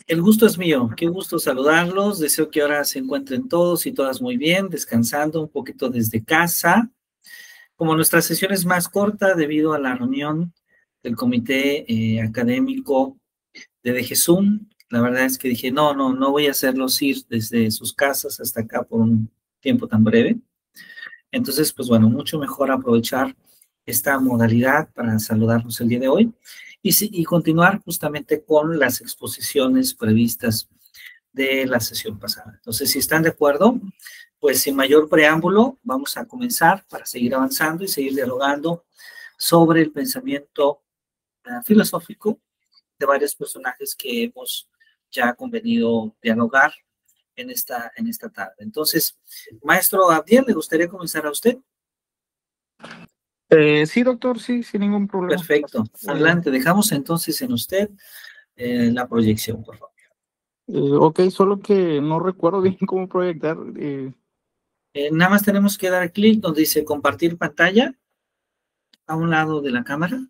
El gusto es mío, qué gusto saludarlos. Deseo que ahora se encuentren todos y todas muy bien, descansando un poquito desde casa. Como nuestra sesión es más corta debido a la reunión del comité académico de DGSUM, la verdad es que dije, no voy a hacerlos ir desde sus casas hasta acá por un tiempo tan breve. Entonces, pues bueno, mucho mejor aprovechar esta modalidad para saludarnos el día de hoy y continuar justamente con las exposiciones previstas de la sesión pasada. Entonces, si están de acuerdo, pues sin mayor preámbulo, vamos a comenzar para seguir avanzando y seguir dialogando sobre el pensamiento filosófico de varios personajes que hemos ya convenido dialogar en esta tarde. Entonces, maestro Abdiel, ¿le gustaría comenzar a usted? Sí, doctor, sí, sin ningún problema. Perfecto. Adelante, dejamos entonces en usted la proyección, por favor. Ok, solo que no recuerdo bien cómo proyectar. Nada más tenemos que dar clic donde dice compartir pantalla a un lado de la cámara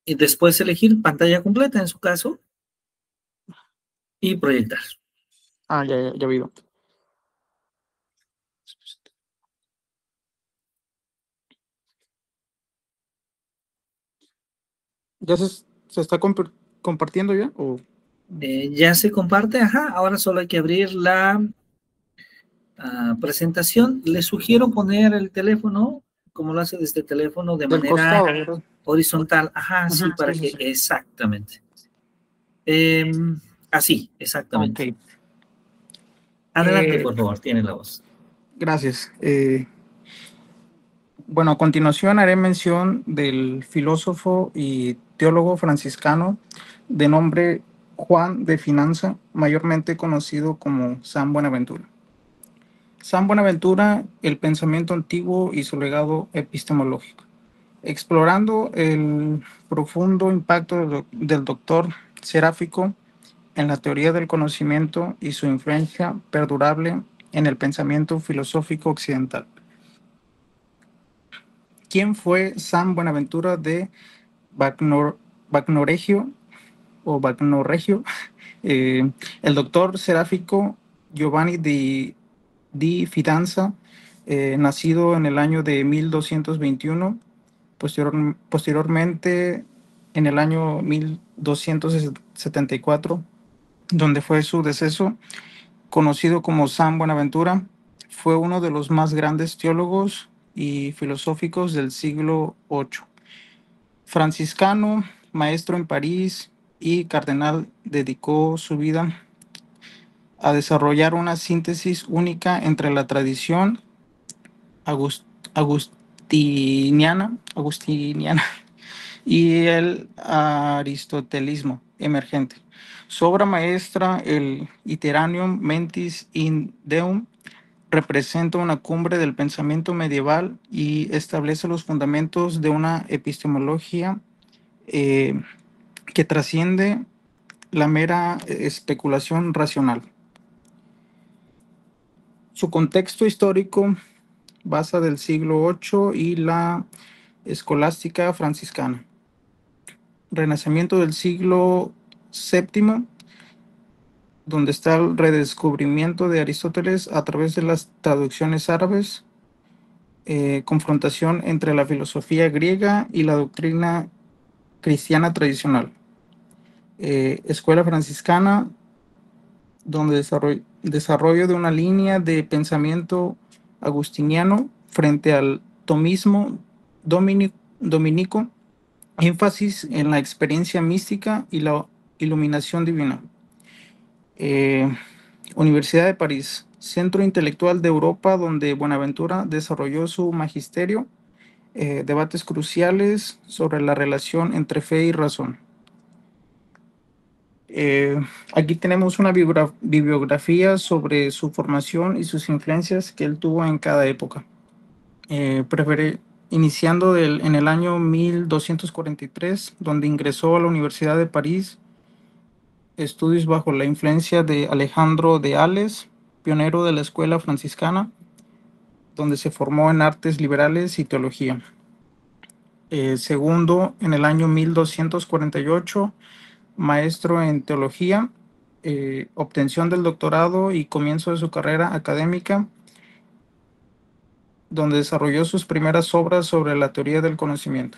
y después elegir pantalla completa en su caso y proyectar. Ya vi. ¿Ya se está compartiendo ya? Ya se comparte, ajá. Ahora solo hay que abrir la presentación. Le sugiero poner el teléfono, como lo hace desde el teléfono, de del manera costado, horizontal. Ajá, sí, Ajá, para sí, que, sí. exactamente. Así, exactamente. Ok. Adelante, por favor, tiene la voz. Gracias. Bueno, a continuación haré mención del filósofo y teólogo franciscano de nombre Juan de Finanza, mayormente conocido como San Buenaventura. San Buenaventura, el pensamiento antiguo y su legado epistemológico. Explorando el profundo impacto del doctor Seráfico en la teoría del conocimiento y su influencia perdurable en el pensamiento filosófico occidental. ¿Quién fue San Buenaventura de Bagnoregio o Bagnoregio? El doctor Seráfico Giovanni di Fidanza, nacido en el año de 1221, posteriormente en el año 1274, donde fue su deceso, conocido como San Buenaventura, fue uno de los más grandes teólogos y filosóficos del siglo VIII. Franciscano, maestro en París y cardenal, dedicó su vida a desarrollar una síntesis única entre la tradición agustiniana y el aristotelismo emergente. Su obra maestra, el Iteranium Mentis in Deum, representa una cumbre del pensamiento medieval y establece los fundamentos de una epistemología que trasciende la mera especulación racional. Su contexto histórico basa del siglo VIII y la escolástica franciscana. Renacimiento del siglo VII, donde está el redescubrimiento de Aristóteles a través de las traducciones árabes, confrontación entre la filosofía griega y la doctrina cristiana tradicional. Escuela franciscana, donde desarrollo de una línea de pensamiento agustiniano frente al tomismo dominico, énfasis en la experiencia mística y la iluminación divina. Universidad de París, centro intelectual de Europa, donde Buenaventura desarrolló su magisterio, debates cruciales sobre la relación entre fe y razón. Aquí tenemos una bibliografía sobre su formación y sus influencias que él tuvo en cada época. Iniciando en el año 1243, donde ingresó a la Universidad de París, estudios bajo la influencia de Alejandro de Ales, pionero de la escuela franciscana, donde se formó en artes liberales y teología. Segundo, en el año 1248, maestro en teología, obtención del doctorado y comienzo de su carrera académica, donde desarrolló sus primeras obras sobre la teoría del conocimiento.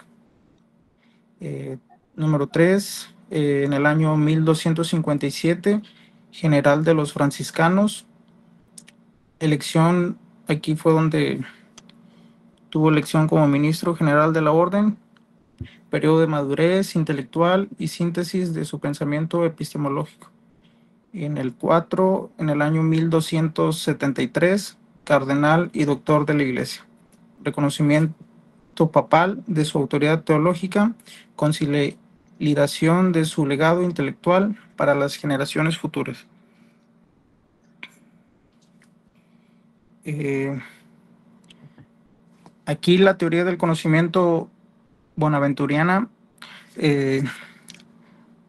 Número 3, en el año 1257, general de los franciscanos. Elección, aquí fue donde tuvo elección como ministro general de la orden, periodo de madurez intelectual y síntesis de su pensamiento epistemológico. En el 4, en el año 1273, cardenal y doctor de la Iglesia. Reconocimiento papal de su autoridad teológica, consolidación de su legado intelectual para las generaciones futuras. Aquí la teoría del conocimiento bonaventuriana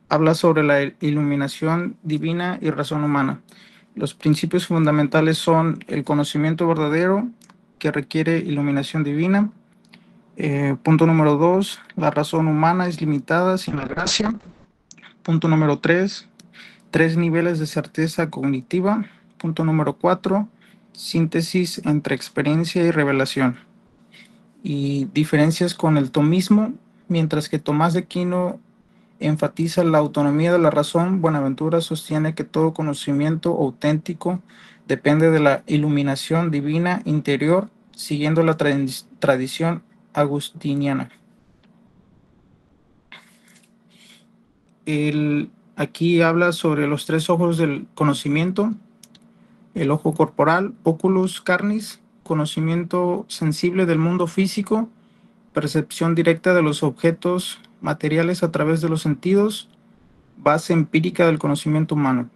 habla sobre la iluminación divina y razón humana. Los principios fundamentales son el conocimiento verdadero, que requiere iluminación divina. Punto número 2, la razón humana es limitada sin la gracia. Punto número 3, 3 niveles de certeza cognitiva. Punto número 4, síntesis entre experiencia y revelación. Y diferencias con el tomismo, mientras que Tomás de Aquino enfatiza la autonomía de la razón, Buenaventura sostiene que todo conocimiento auténtico depende de la iluminación divina interior, siguiendo la tradición agustiniana. Aquí habla sobre los 3 ojos del conocimiento: el ojo corporal, oculus carnis, conocimiento sensible del mundo físico, percepción directa de los objetos materiales a través de los sentidos, base empírica del conocimiento humano.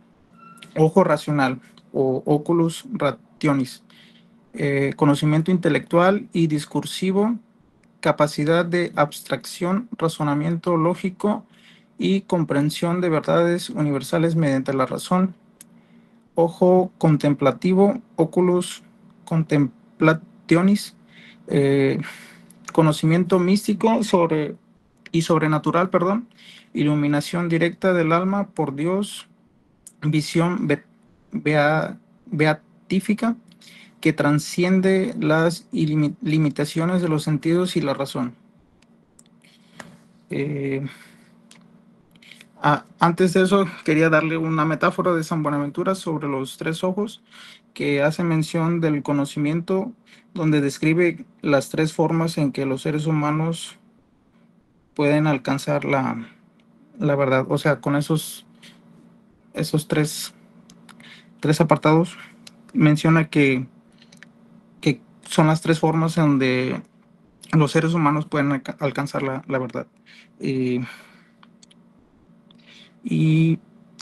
Ojo racional o oculus rationis, conocimiento intelectual y discursivo, capacidad de abstracción, razonamiento lógico y comprensión de verdades universales mediante la razón. Ojo contemplativo, oculus contemplationis, conocimiento místico y sobrenatural, iluminación directa del alma por Dios, visión beatífica que transciende las limitaciones de los sentidos y la razón. Antes de eso, quería darle una metáfora de San Buenaventura sobre los 3 ojos, que hace mención del conocimiento, donde describe las 3 formas en que los seres humanos pueden alcanzar la verdad. O sea, con esos 3 apartados, menciona que son las 3 formas en donde los seres humanos pueden alcanzar la verdad. Y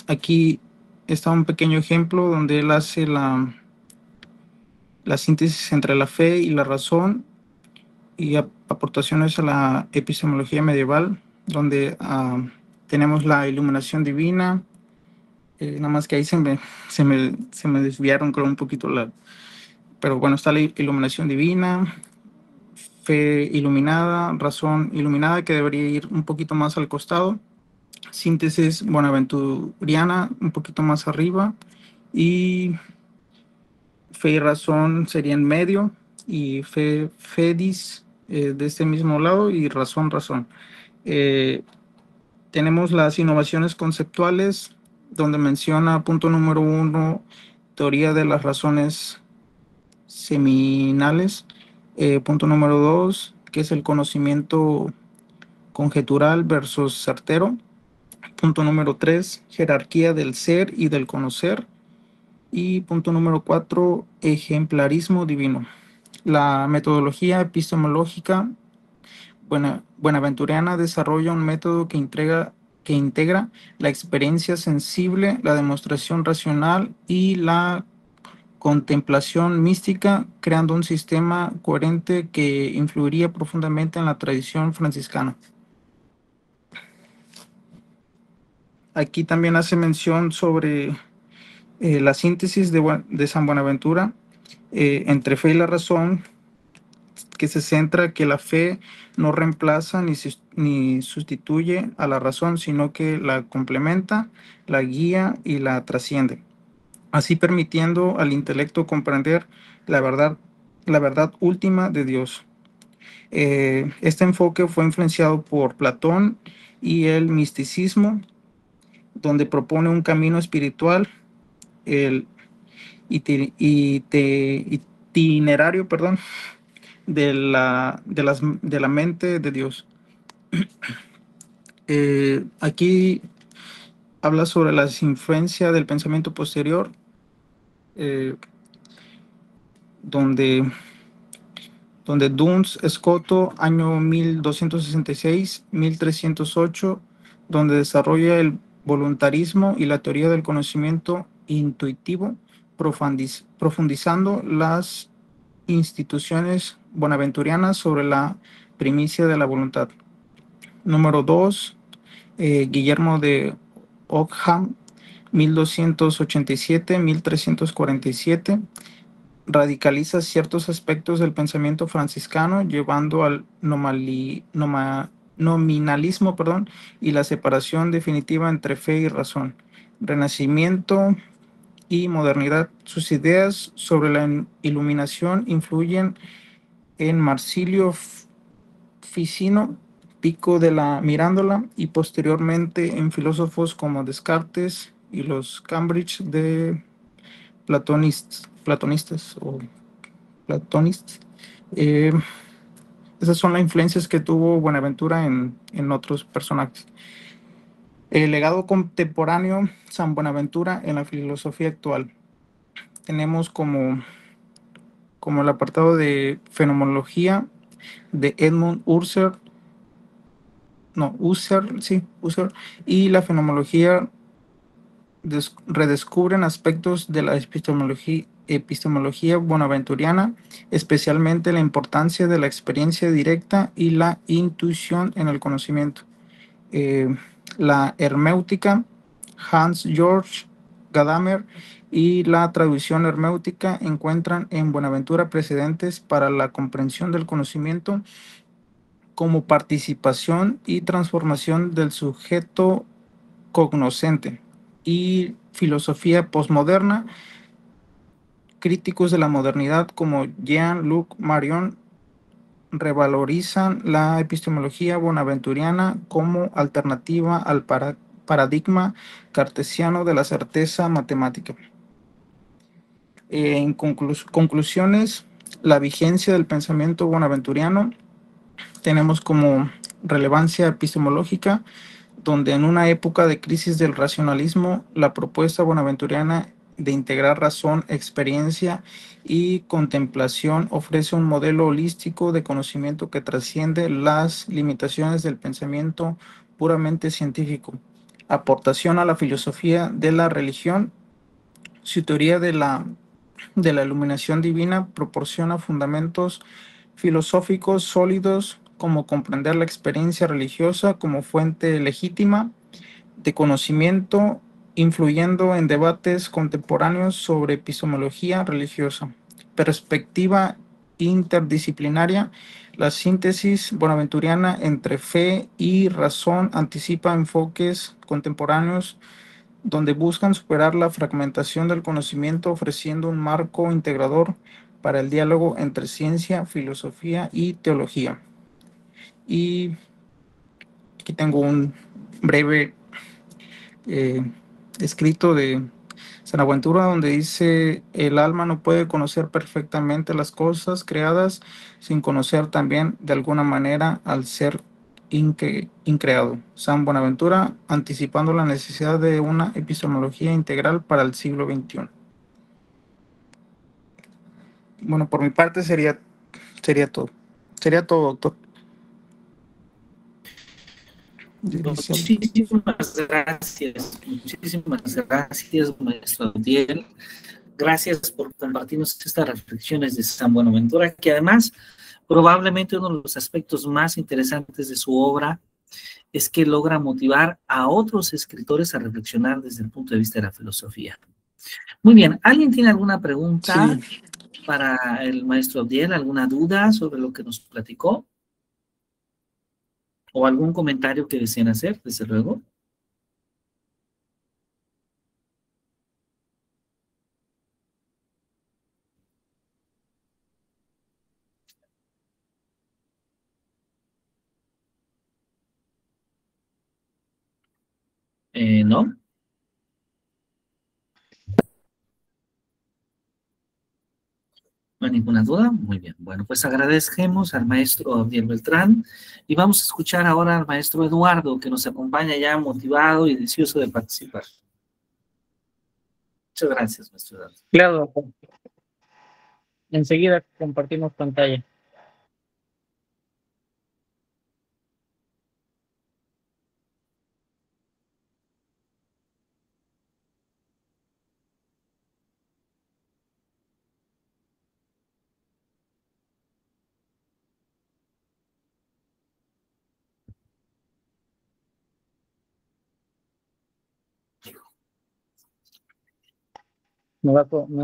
aquí está un pequeño ejemplo donde él hace la síntesis entre la fe y la razón y aportaciones a la epistemología medieval, donde tenemos la iluminación divina. Nada más que ahí se me desviaron, creo, un poquito pero bueno, está la iluminación divina, fe iluminada, razón iluminada, que debería ir un poquito más al costado, síntesis bonaventuriana un poquito más arriba, y fe y razón sería en medio, y fe fedis de este mismo lado, y razón. Tenemos las innovaciones conceptuales, donde menciona punto número 1, teoría de las razones seminales. Punto número 2, que es el conocimiento conjetural versus certero. Punto número 3, jerarquía del ser y del conocer. Y punto número 4, ejemplarismo divino. La metodología epistemológica buenaventuriana desarrolla un método que integra la experiencia sensible, la demostración racional y la contemplación mística, creando un sistema coherente que influiría profundamente en la tradición franciscana. Aquí también hace mención sobre la síntesis de San Buenaventura entre fe y la razón, que se centra que la fe no reemplaza ni sustituye a la razón, sino que la complementa, la guía y la trasciende, así permitiendo al intelecto comprender la verdad última de Dios. Este enfoque fue influenciado por Platón y el misticismo, donde propone un camino espiritual, el itinerario, perdón, de la mente de Dios. Aquí habla sobre la influencia del pensamiento posterior, eh, donde Duns Scoto, año 1266-1308, donde desarrolla el voluntarismo y la teoría del conocimiento intuitivo, profundizando las instituciones bonaventurianas sobre la primicia de la voluntad. Número 2, Guillermo de Ockham, 1287-1347, radicaliza ciertos aspectos del pensamiento franciscano, llevando al nominalismo, y la separación definitiva entre fe y razón. Renacimiento y modernidad. Sus ideas sobre la iluminación influyen en Marsilio Ficino, Pico de la Mirandola, y posteriormente en filósofos como Descartes y los Cambridge de platonistas o platonistas. Esas son las influencias que tuvo Buenaventura en otros personajes. El legado contemporáneo, San Buenaventura en la filosofía actual. Tenemos como el apartado de fenomenología de Edmund Husserl, y la fenomenología redescubren aspectos de la epistemología bonaventuriana, especialmente la importancia de la experiencia directa y la intuición en el conocimiento. La herméutica, Hans Georg Gadamer, y la traducción herméutica encuentran en Buenaventura precedentes para la comprensión del conocimiento como participación y transformación del sujeto cognoscente. Y filosofía posmoderna, críticos de la modernidad como Jean-Luc Marion revalorizan la epistemología bonaventuriana como alternativa al paradigma cartesiano de la certeza matemática. En conclusiones, la vigencia del pensamiento bonaventuriano tenemos como relevancia epistemológica, donde en una época de crisis del racionalismo, la propuesta bonaventuriana de integrar razón, experiencia y contemplación ofrece un modelo holístico de conocimiento que trasciende las limitaciones del pensamiento puramente científico. Aportación a la filosofía de la religión. Su teoría de la iluminación divina proporciona fundamentos filosóficos sólidos, como comprender la experiencia religiosa como fuente legítima de conocimiento, influyendo en debates contemporáneos sobre epistemología religiosa. Perspectiva interdisciplinaria. La síntesis bonaventuriana entre fe y razón anticipa enfoques contemporáneos donde buscan superar la fragmentación del conocimiento, ofreciendo un marco integrador para el diálogo entre ciencia, filosofía y teología. Y aquí tengo un breve escrito de San Buenaventura, donde dice: el alma no puede conocer perfectamente las cosas creadas sin conocer también de alguna manera al ser increado. San Buenaventura, anticipando la necesidad de una epistemología integral para el siglo XXI. Bueno, por mi parte sería todo. Sería todo, doctor. Muchísimas gracias, maestro Diel. Gracias por compartirnos estas reflexiones de San Buenaventura, que además probablemente uno de los aspectos más interesantes de su obra es que logra motivar a otros escritores a reflexionar desde el punto de vista de la filosofía. Muy bien, ¿alguien tiene alguna pregunta? Sí. para el maestro Abdiel, ¿alguna duda sobre lo que nos platicó? ¿O algún comentario que deseen hacer, desde luego? ¿No? No hay ninguna duda. Muy bien. Bueno, pues agradecemos al maestro Abdiel Beltrán y vamos a escuchar ahora al maestro Eduardo, que nos acompaña ya motivado y deseoso de participar. Muchas gracias, maestro Eduardo. Claro, enseguida compartimos pantalla. Me va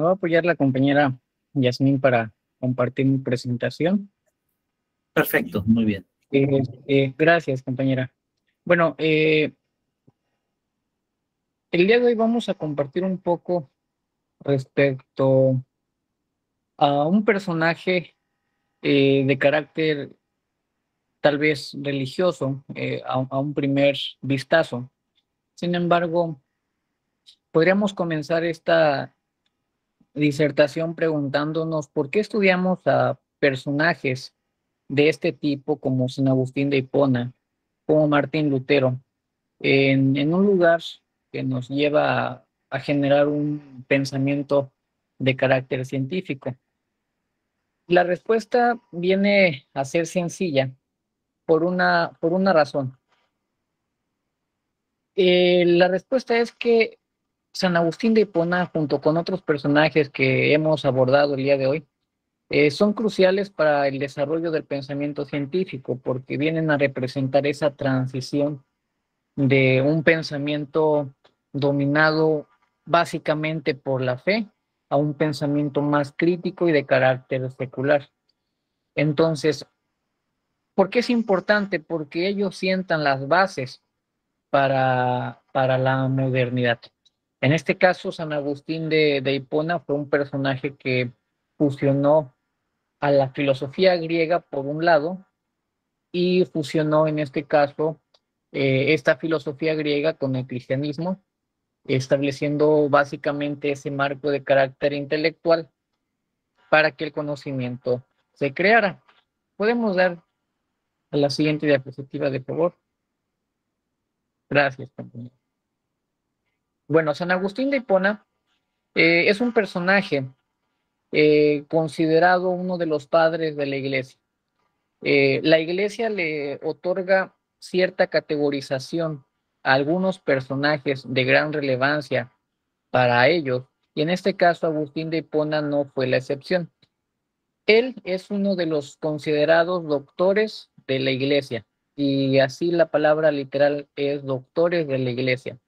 a apoyar la compañera Yasmín para compartir mi presentación. Perfecto, muy bien. Gracias, compañera. Bueno, el día de hoy vamos a compartir un poco respecto a un personaje de carácter tal vez religioso a un primer vistazo. Sin embargo, podríamos comenzar esta disertación preguntándonos por qué estudiamos a personajes de este tipo como San Agustín de Hipona, como Martín Lutero, en un lugar que nos lleva a generar un pensamiento de carácter científico. La respuesta viene a ser sencilla por una razón. La respuesta es que San Agustín de Hipona, junto con otros personajes que hemos abordado el día de hoy, son cruciales para el desarrollo del pensamiento científico porque vienen a representar esa transición de un pensamiento dominado básicamente por la fe a un pensamiento más crítico y de carácter secular. Entonces, ¿por qué es importante? Porque ellos sientan las bases para la modernidad. En este caso, San Agustín de Hipona fue un personaje que fusionó a la filosofía griega por un lado y fusionó en este caso esta filosofía griega con el cristianismo, estableciendo básicamente ese marco de carácter intelectual para que el conocimiento se creara. Podemos dar a la siguiente diapositiva, de favor. Gracias, compañero. Bueno, San Agustín de Hipona es un personaje considerado uno de los padres de la iglesia. La iglesia le otorga cierta categorización a algunos personajes de gran relevancia para ellos, y en este caso Agustín de Hipona no fue la excepción. Él es uno de los considerados doctores de la iglesia, y así la palabra literal es doctores de la iglesia.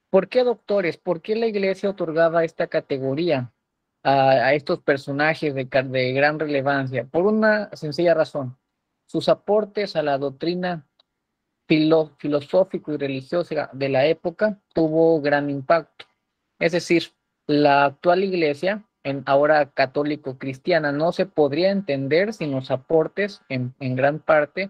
¿Por qué doctores? ¿Por qué la iglesia otorgaba esta categoría a estos personajes de gran relevancia? Por una sencilla razón. Sus aportes a la doctrina filosófico y religiosa de la época tuvo gran impacto. Es decir, la actual iglesia, ahora católico-cristiana, no se podría entender sin los aportes en gran parte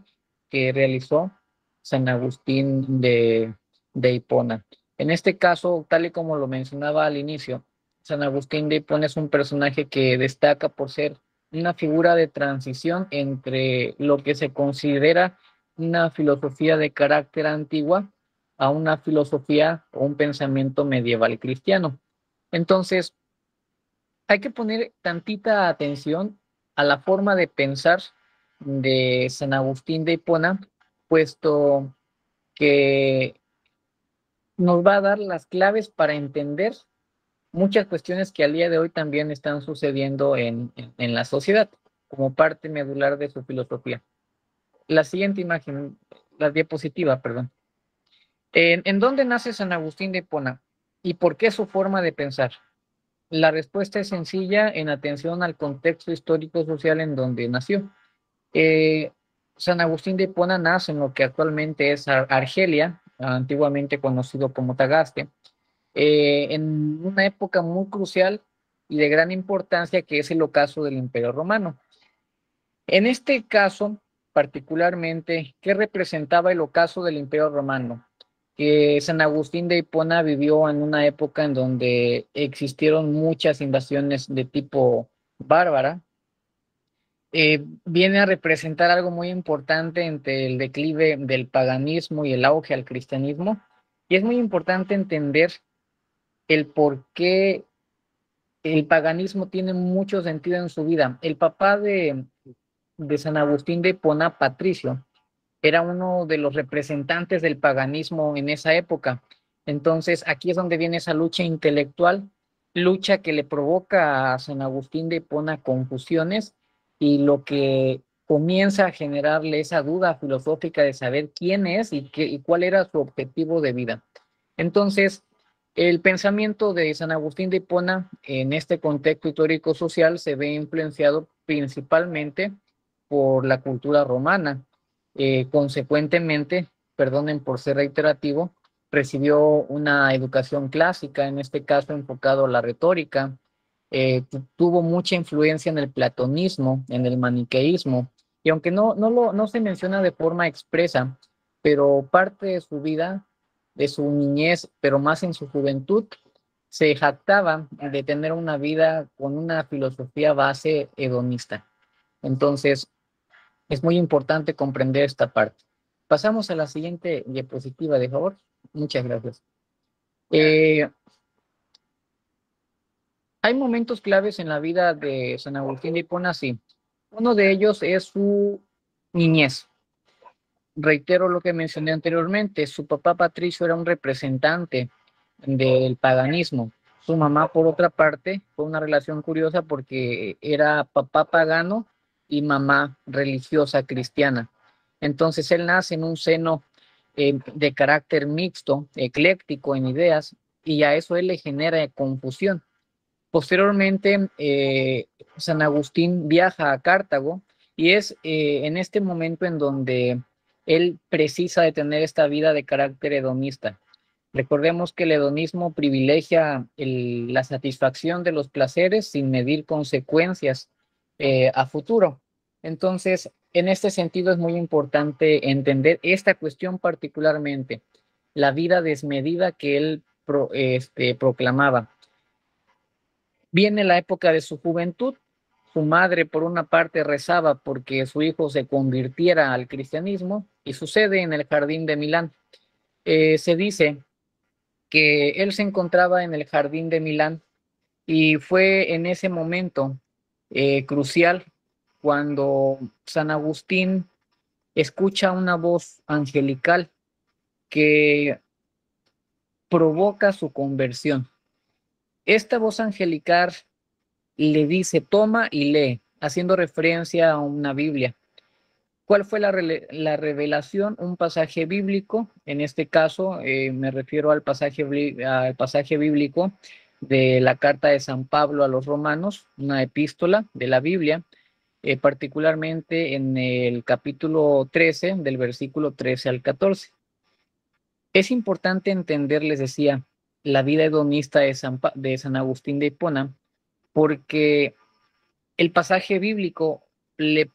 que realizó San Agustín de Hipona. En este caso, tal y como lo mencionaba al inicio, San Agustín de Hipona es un personaje que destaca por ser una figura de transición entre lo que se considera una filosofía de carácter antigua a una filosofía o un pensamiento medieval cristiano. Entonces, hay que poner tantita atención a la forma de pensar de San Agustín de Hipona, puesto que nos va a dar las claves para entender muchas cuestiones que al día de hoy también están sucediendo en la sociedad, como parte medular de su filosofía. La siguiente imagen, la diapositiva, perdón. ¿En dónde nace San Agustín de Hipona? ¿Y por qué su forma de pensar? la respuesta es sencilla en atención al contexto histórico-social en donde nació. San Agustín de Hipona nace en lo que actualmente es Argelia, antiguamente conocido como Tagaste, en una época muy crucial y de gran importancia que es el ocaso del Imperio Romano. En este caso, particularmente, ¿qué representaba el ocaso del Imperio Romano? Que San Agustín de Hipona vivió en una época en donde existieron muchas invasiones de tipo bárbara. Viene a representar algo muy importante entre el declive del paganismo y el auge al cristianismo. Y es muy importante entender el por qué el paganismo tiene mucho sentido en su vida. El papá de San Agustín de Hipona, Patricio, era uno de los representantes del paganismo en esa época. Entonces, aquí es donde viene esa lucha intelectual, lucha que le provoca a San Agustín de Hipona confusiones y lo que comienza a generarle esa duda filosófica de saber quién es y cuál era su objetivo de vida. Entonces, el pensamiento de San Agustín de Hipona en este contexto histórico-social se ve influenciado principalmente por la cultura romana. Consecuentemente, perdonen por ser reiterativo, recibió una educación clásica, en este caso enfocado a la retórica, tuvo mucha influencia en el platonismo, en el maniqueísmo, y aunque no se menciona de forma expresa, pero parte de su vida, de su niñez, pero más en su juventud, se jactaba de tener una vida con una filosofía base hedonista. Entonces, es muy importante comprender esta parte. Pasamos a la siguiente diapositiva, de favor. Muchas gracias. Hay momentos claves en la vida de San Agustín de Hipona, sí. Uno de ellos es su niñez. Reitero lo que mencioné anteriormente, su papá Patricio era un representante del paganismo. Su mamá, por otra parte, fue una relación curiosa porque era papá pagano y mamá religiosa cristiana. Entonces él nace en un seno de carácter mixto, ecléctico en ideas, y a eso él le genera confusión. Posteriormente, San Agustín viaja a Cartago y es en este momento en donde él precisa de tener esta vida de carácter hedonista. Recordemos que el hedonismo privilegia la satisfacción de los placeres sin medir consecuencias a futuro. Entonces, en este sentido es muy importante entender esta cuestión particularmente, la vida desmedida que él proclamaba. Viene la época de su juventud. Su madre, por una parte, rezaba porque su hijo se convirtiera al cristianismo y sucede en el jardín de Milán. Se dice que él se encontraba en el jardín de Milán y fue en ese momento crucial cuando San Agustín escucha una voz angelical que provoca su conversión. Esta voz angelical le dice, toma y lee, haciendo referencia a una Biblia. ¿Cuál fue la revelación? Un pasaje bíblico, en este caso me refiero al pasaje bíblico de la carta de San Pablo a los Romanos, una epístola de la Biblia, particularmente en el capítulo 13, del versículo 13 al 14. Es importante entender, les decía, la vida hedonista de San Agustín de Hipona, porque el pasaje bíblico le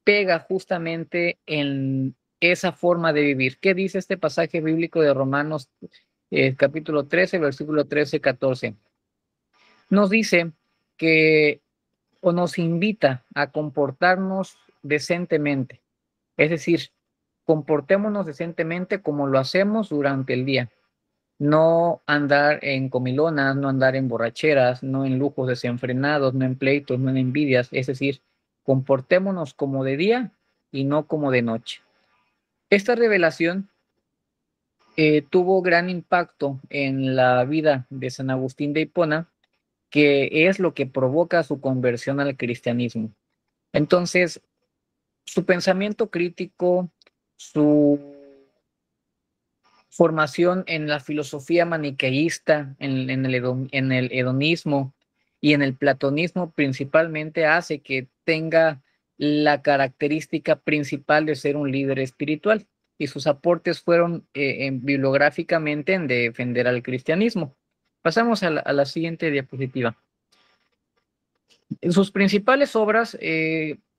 pega justamente en esa forma de vivir. ¿Qué dice este pasaje bíblico de Romanos capítulo 13, versículo 13-14? Nos dice que o nos invita a comportarnos decentemente, es decir, comportémonos decentemente como lo hacemos durante el día. No andar en comilonas, no andar en borracheras, no en lujos desenfrenados, no en pleitos, no en envidias. Es decir, comportémonos como de día y no como de noche. Esta revelación tuvo gran impacto en la vida de San Agustín de Hipona, que es lo que provoca su conversión al cristianismo. Entonces, su pensamiento crítico, su formación en la filosofía maniqueísta, en el hedonismo, y en el platonismo principalmente hace que tenga la característica principal de ser un líder espiritual, y sus aportes fueron bibliográficamente en defender al cristianismo. Pasamos a la siguiente diapositiva. Sus principales obras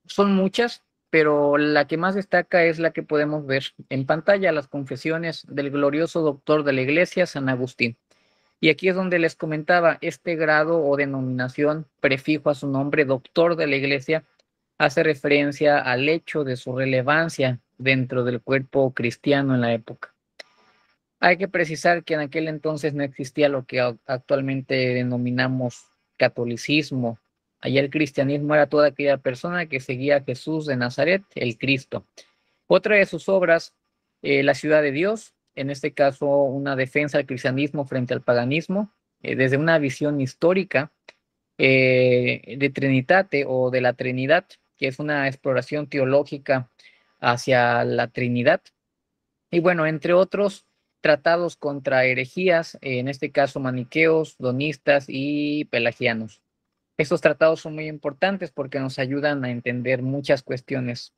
son muchas, pero la que más destaca es la que podemos ver en pantalla, las Confesiones del glorioso doctor de la Iglesia, San Agustín. Y aquí es donde les comentaba, este grado o denominación, prefijo a su nombre, doctor de la Iglesia, hace referencia al hecho de su relevancia dentro del cuerpo cristiano en la época. Hay que precisar que en aquel entonces no existía lo que actualmente denominamos catolicismo. Allá el cristianismo era toda aquella persona que seguía a Jesús de Nazaret, el Cristo. Otra de sus obras, La ciudad de Dios, en este caso una defensa del cristianismo frente al paganismo, desde una visión histórica de Trinitate o de la Trinidad, que es una exploración teológica hacia la Trinidad. Y bueno, entre otros tratados contra herejías, en este caso maniqueos, donistas y pelagianos. Estos tratados son muy importantes porque nos ayudan a entender muchas cuestiones.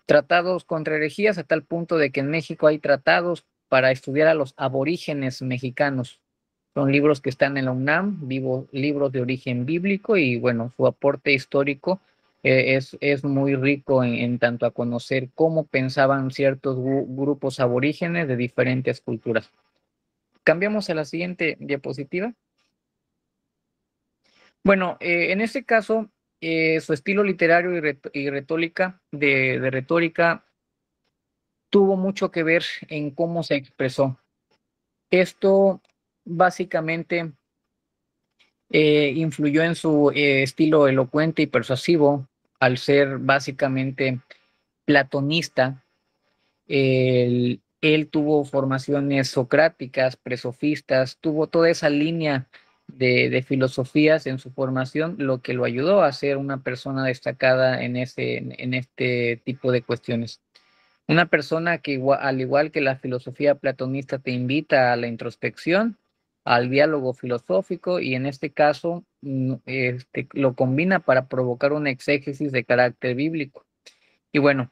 Tratados contra herejías a tal punto de que en México hay tratados para estudiar a los aborígenes mexicanos. Son libros que están en la UNAM, libros de origen bíblico, y bueno, su aporte histórico es muy rico en tanto a conocer cómo pensaban ciertos grupos aborígenes de diferentes culturas. Cambiamos a la siguiente diapositiva. Bueno, en este caso, su estilo literario y retórica, de retórica tuvo mucho que ver en cómo se expresó. Esto básicamente influyó en su estilo elocuente y persuasivo, al ser básicamente platonista. Él tuvo formaciones socráticas, presofistas, tuvo toda esa línea de filosofías en su formación, lo que lo ayudó a ser una persona destacada en este tipo de cuestiones. Una persona que al igual que la filosofía platonista te invita a la introspección, al diálogo filosófico, y en este caso lo combina para provocar una exégesis de carácter bíblico. Y bueno,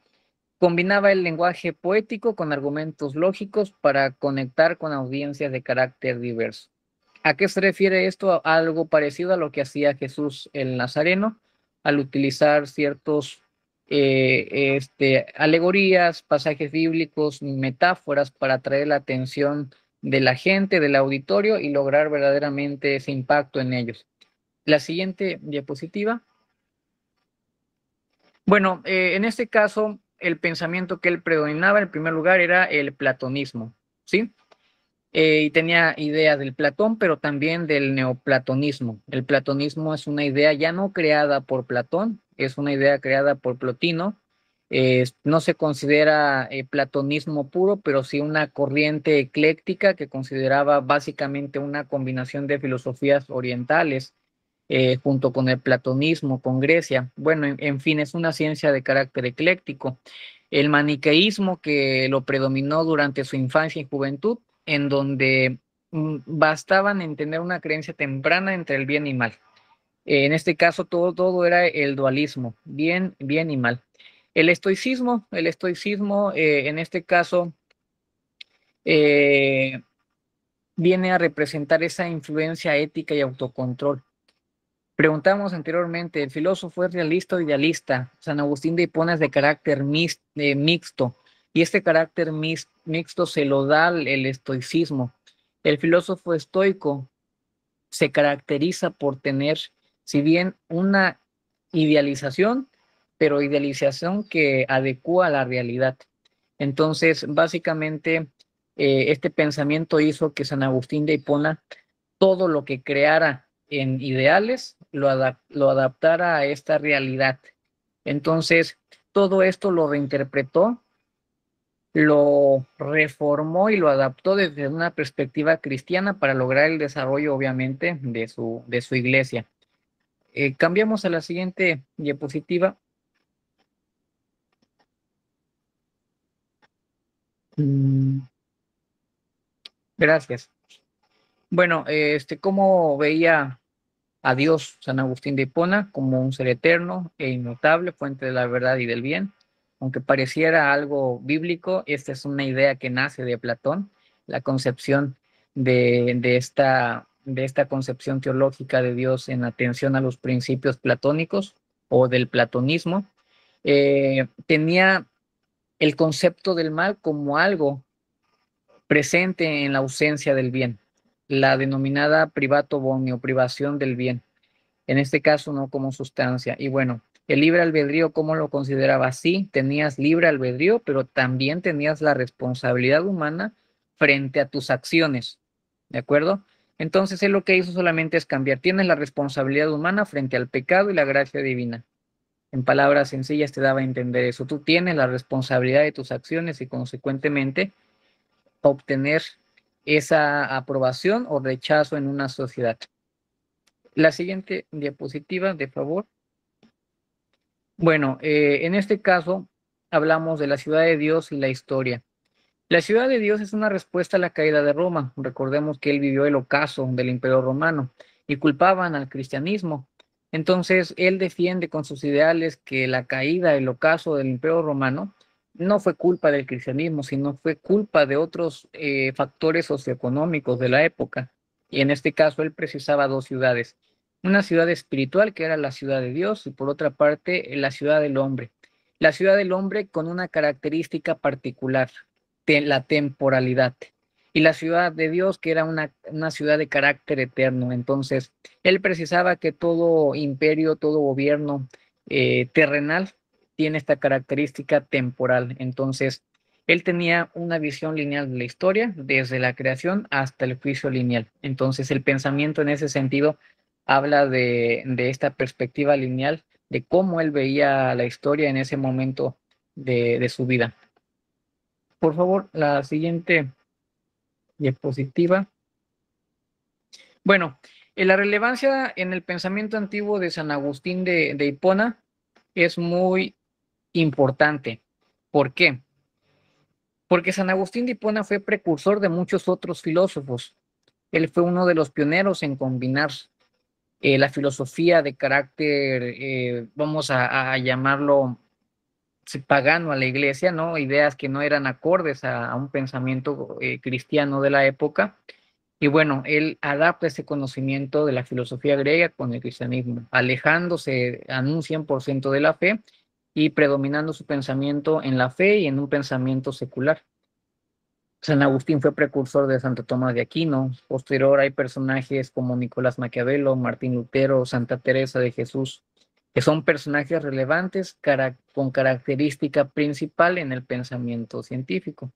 combinaba el lenguaje poético con argumentos lógicos para conectar con audiencias de carácter diverso. ¿A qué se refiere esto? Algo parecido a lo que hacía Jesús el Nazareno al utilizar ciertos alegorías, pasajes bíblicos, metáforas para atraer la atención de la gente, del auditorio, y lograr verdaderamente ese impacto en ellos. La siguiente diapositiva. Bueno, en este caso, el pensamiento que él predominaba en primer lugar era el platonismo, ¿sí? Y tenía ideas del Platón, pero también del neoplatonismo. El platonismo es una idea ya no creada por Platón, es una idea creada por Plotino. No se considera platonismo puro, pero sí una corriente ecléctica que consideraba básicamente una combinación de filosofías orientales junto con el platonismo, con Grecia. Bueno, en fin, es una ciencia de carácter ecléctico. El maniqueísmo, que lo predominó durante su infancia y juventud, en donde bastaban en tener una creencia temprana entre el bien y mal. En este caso, todo era el dualismo, bien y mal. El estoicismo, en este caso, viene a representar esa influencia ética y autocontrol. Preguntamos anteriormente, ¿el filósofo es realista o idealista? San Agustín de Hipona es de carácter mixto, y este carácter mixto se lo da el estoicismo. El filósofo estoico se caracteriza por tener, si bien una idealización, pero idealización que adecua a la realidad. Entonces, básicamente, este pensamiento hizo que San Agustín de Hipona todo lo que creara en ideales lo adaptara a esta realidad. Entonces, todo esto lo reinterpretó, lo reformó y lo adaptó desde una perspectiva cristiana para lograr el desarrollo, obviamente, de su iglesia. Cambiamos a la siguiente diapositiva. Gracias. Bueno, ¿cómo veía a Dios, San Agustín de Hipona, como un ser eterno e inmutable, fuente de la verdad y del bien. Aunque pareciera algo bíblico, esta es una idea que nace de Platón, la concepción de esta concepción teológica de Dios en atención a los principios platónicos o del platonismo. Tenía el concepto del mal como algo presente en la ausencia del bien, la denominada privato bonio, privación del bien, en este caso no como sustancia. Y bueno, el libre albedrío, ¿cómo lo consideraba? Sí, tenías libre albedrío, pero también tenías la responsabilidad humana frente a tus acciones, ¿de acuerdo? Entonces él lo que hizo solamente es cambiar, tienes la responsabilidad humana frente al pecado y la gracia divina. En palabras sencillas te daba a entender eso. Tú tienes la responsabilidad de tus acciones y consecuentemente obtener esa aprobación o rechazo en una sociedad. La siguiente diapositiva, de favor. Bueno, en este caso hablamos de la ciudad de Dios y la historia. La ciudad de Dios es una respuesta a la caída de Roma. Recordemos que él vivió el ocaso del Imperio Romano y culpaban al cristianismo. Entonces, él defiende con sus ideales que la caída, el ocaso del Imperio Romano no fue culpa del cristianismo, sino fue culpa de otros factores socioeconómicos de la época. Y en este caso, él precisaba dos ciudades. Una ciudad espiritual, que era la ciudad de Dios, y por otra parte, la ciudad del hombre. La ciudad del hombre con una característica particular, la temporalidad, y la ciudad de Dios, que era una ciudad de carácter eterno. Entonces, él precisaba que todo imperio, todo gobierno terrenal tiene esta característica temporal. Entonces, él tenía una visión lineal de la historia, desde la creación hasta el juicio lineal. Entonces, el pensamiento en ese sentido habla de esta perspectiva lineal, de cómo él veía la historia en ese momento de su vida. Por favor, la siguiente diapositiva. Bueno, la relevancia en el pensamiento antiguo de San Agustín de Hipona es muy importante. ¿Por qué? Porque San Agustín de Hipona fue precursor de muchos otros filósofos. Él fue uno de los pioneros en combinar la filosofía de carácter, vamos a llamarlo pagano a la iglesia, ¿no? Ideas que no eran acordes a un pensamiento cristiano de la época. Y bueno, él adapta ese conocimiento de la filosofía griega con el cristianismo, alejándose en un 100% de la fe y predominando su pensamiento en la fe y en un pensamiento secular. San Agustín fue precursor de Santo Tomás de Aquino. Posterior hay personajes como Nicolás Maquiavelo, Martín Lutero, Santa Teresa de Jesús, que son personajes relevantes con característica principal en el pensamiento científico.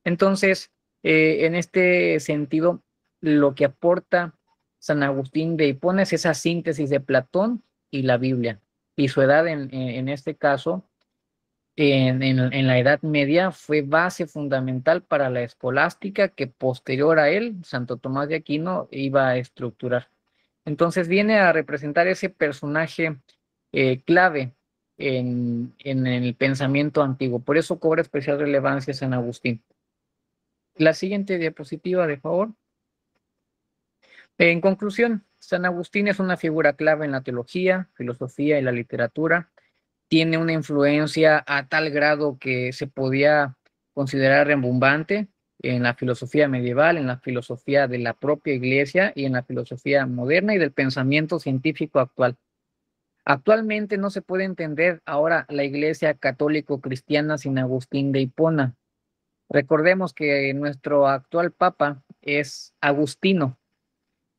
Entonces, en este sentido, lo que aporta San Agustín de Hipona es esa síntesis de Platón y la Biblia. Y su edad, en este caso, en la Edad Media, fue base fundamental para la escolástica que posterior a él, Santo Tomás de Aquino, iba a estructurar. Entonces viene a representar ese personaje clave en el pensamiento antiguo. Por eso cobra especial relevancia San Agustín. La siguiente diapositiva, de favor. En conclusión, San Agustín es una figura clave en la teología, filosofía y la literatura. Tiene una influencia a tal grado que se podía considerar rembumbante en la filosofía medieval, en la filosofía de la propia iglesia y en la filosofía moderna y del pensamiento científico actual. Actualmente no se puede entender ahora la iglesia católico-cristiana sin Agustín de Hipona. Recordemos que nuestro actual papa es Agustino.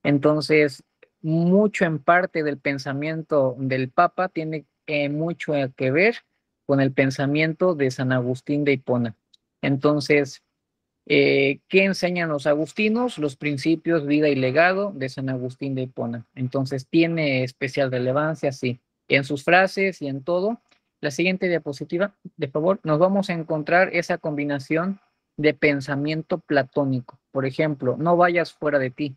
Entonces, mucho en parte del pensamiento del papa tiene mucho que ver con el pensamiento de San Agustín de Hipona. Entonces, ¿qué enseñan los agustinos? Los principios, vida y legado de San Agustín de Hipona. Entonces, tiene especial relevancia, sí, en sus frases y en todo. La siguiente diapositiva, de favor, nos vamos a encontrar esa combinación de pensamiento platónico. Por ejemplo, no vayas fuera de ti,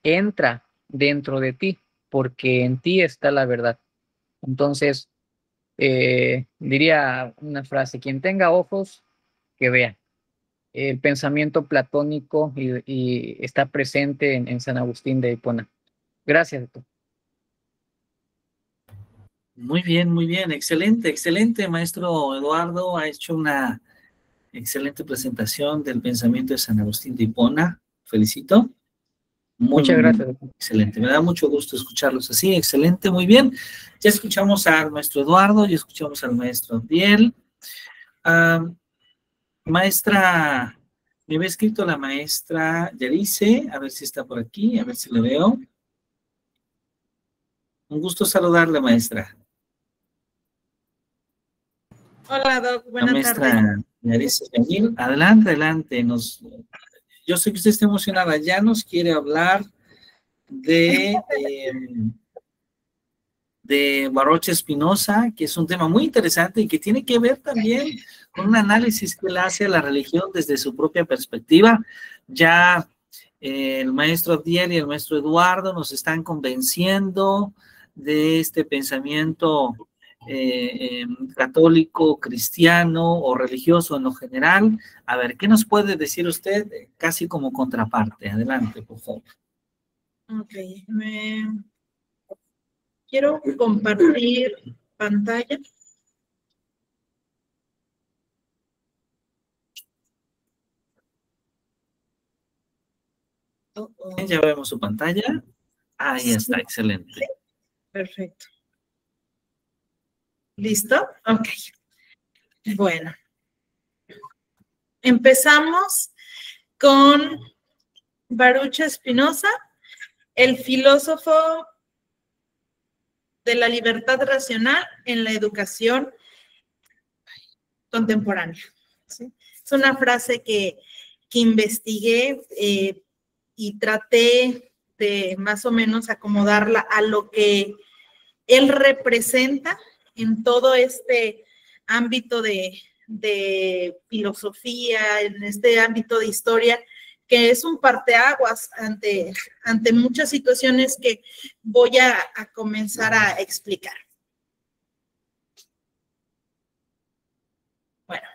entra dentro de ti, porque en ti está la verdad. Entonces, diría una frase: quien tenga ojos, que vea. El pensamiento platónico y está presente en San Agustín de Hipona. Gracias, doctor. muy bien, excelente, excelente, maestro Eduardo, ha hecho una excelente presentación del pensamiento de San Agustín de Hipona, felicito. Muy, Muchas muy gracias. excelente, me da mucho gusto escucharlos así, excelente, muy bien. Ya escuchamos al maestro Eduardo, ya escuchamos al maestro Abdiel. Maestra, me había escrito la maestra Yarice, a ver si está por aquí, a ver si le veo. Un gusto saludarle, maestra. Hola, Doc, La buenas tardes. maestra Yarice Yamil, adelante, adelante. Yo sé que usted está emocionada, ya nos quiere hablar de Baruch Spinoza, que es un tema muy interesante y que tiene que ver también con un análisis que él hace a la religión desde su propia perspectiva. Ya el maestro Abdiel y el maestro Eduardo nos están convenciendo de este pensamiento católico, cristiano o religioso en lo general. A ver, ¿qué nos puede decir usted casi como contraparte? Adelante, por favor. Ok, quiero compartir pantalla. Ya vemos su pantalla. Ahí está, excelente. Sí, perfecto. ¿Listo? Ok. Bueno. Empezamos con Baruch Spinoza, el filósofo de la libertad racional en la educación contemporánea. ¿Sí? Es una frase que investigué y traté de más o menos acomodarla a lo que él representa en todo este ámbito de filosofía, en este ámbito de historia, que es un parteaguas ante muchas situaciones que voy a comenzar a explicar. Bueno,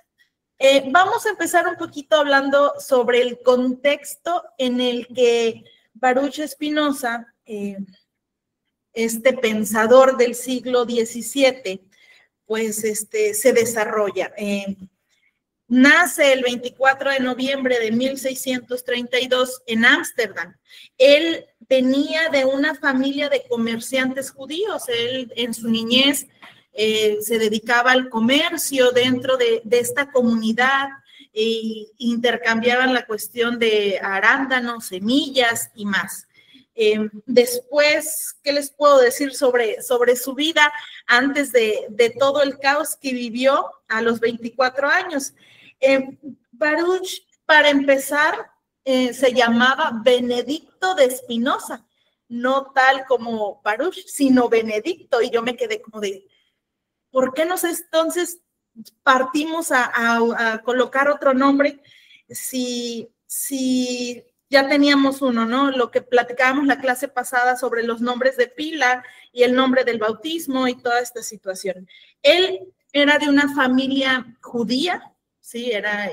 vamos a empezar un poquito hablando sobre el contexto en el que Baruch Spinoza, este pensador del siglo XVII, pues se desarrolla. Nace el 24 de noviembre de 1632 en Ámsterdam. Él venía de una familia de comerciantes judíos. Él en su niñez se dedicaba al comercio dentro de esta comunidad e intercambiaban la cuestión de arándanos, semillas y más. Después, ¿qué les puedo decir sobre su vida antes de todo el caos que vivió a los 24 años? Baruch, para empezar, se llamaba Benedicto de Spinoza, no tal como Baruch, sino Benedicto, y yo me quedé como de, ¿por qué nos entonces partimos a colocar otro nombre si ya teníamos uno, ¿no? Lo que platicábamos la clase pasada sobre los nombres de pila y el nombre del bautismo y toda esta situación. Él era de una familia judía, ¿sí? Era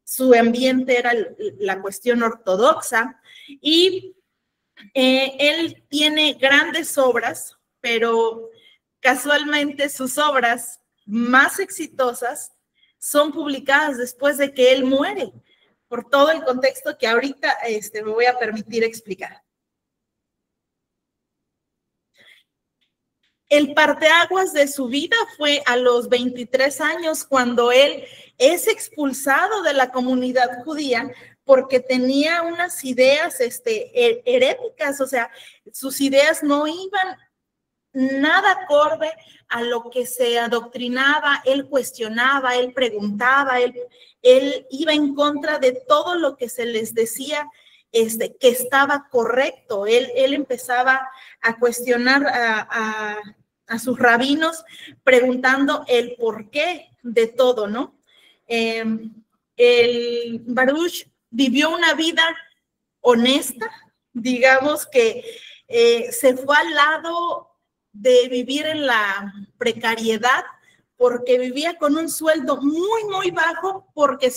su ambiente era la cuestión ortodoxa y él tiene grandes obras, pero casualmente sus obras más exitosas son publicadas después de que él muere, por todo el contexto que ahorita me voy a permitir explicar. El parteaguas de su vida fue a los 23 años, cuando él es expulsado de la comunidad judía porque tenía unas ideas heréticas, o sea, sus ideas no iban nada acorde a lo que se adoctrinaba. Él cuestionaba, él preguntaba, él iba en contra de todo lo que se les decía que estaba correcto. Él empezaba a cuestionar a sus rabinos, preguntando el porqué de todo, ¿no? El Baruch vivió una vida honesta, digamos que se fue al lado de vivir en la precariedad, porque vivía con un sueldo muy, muy bajo, porque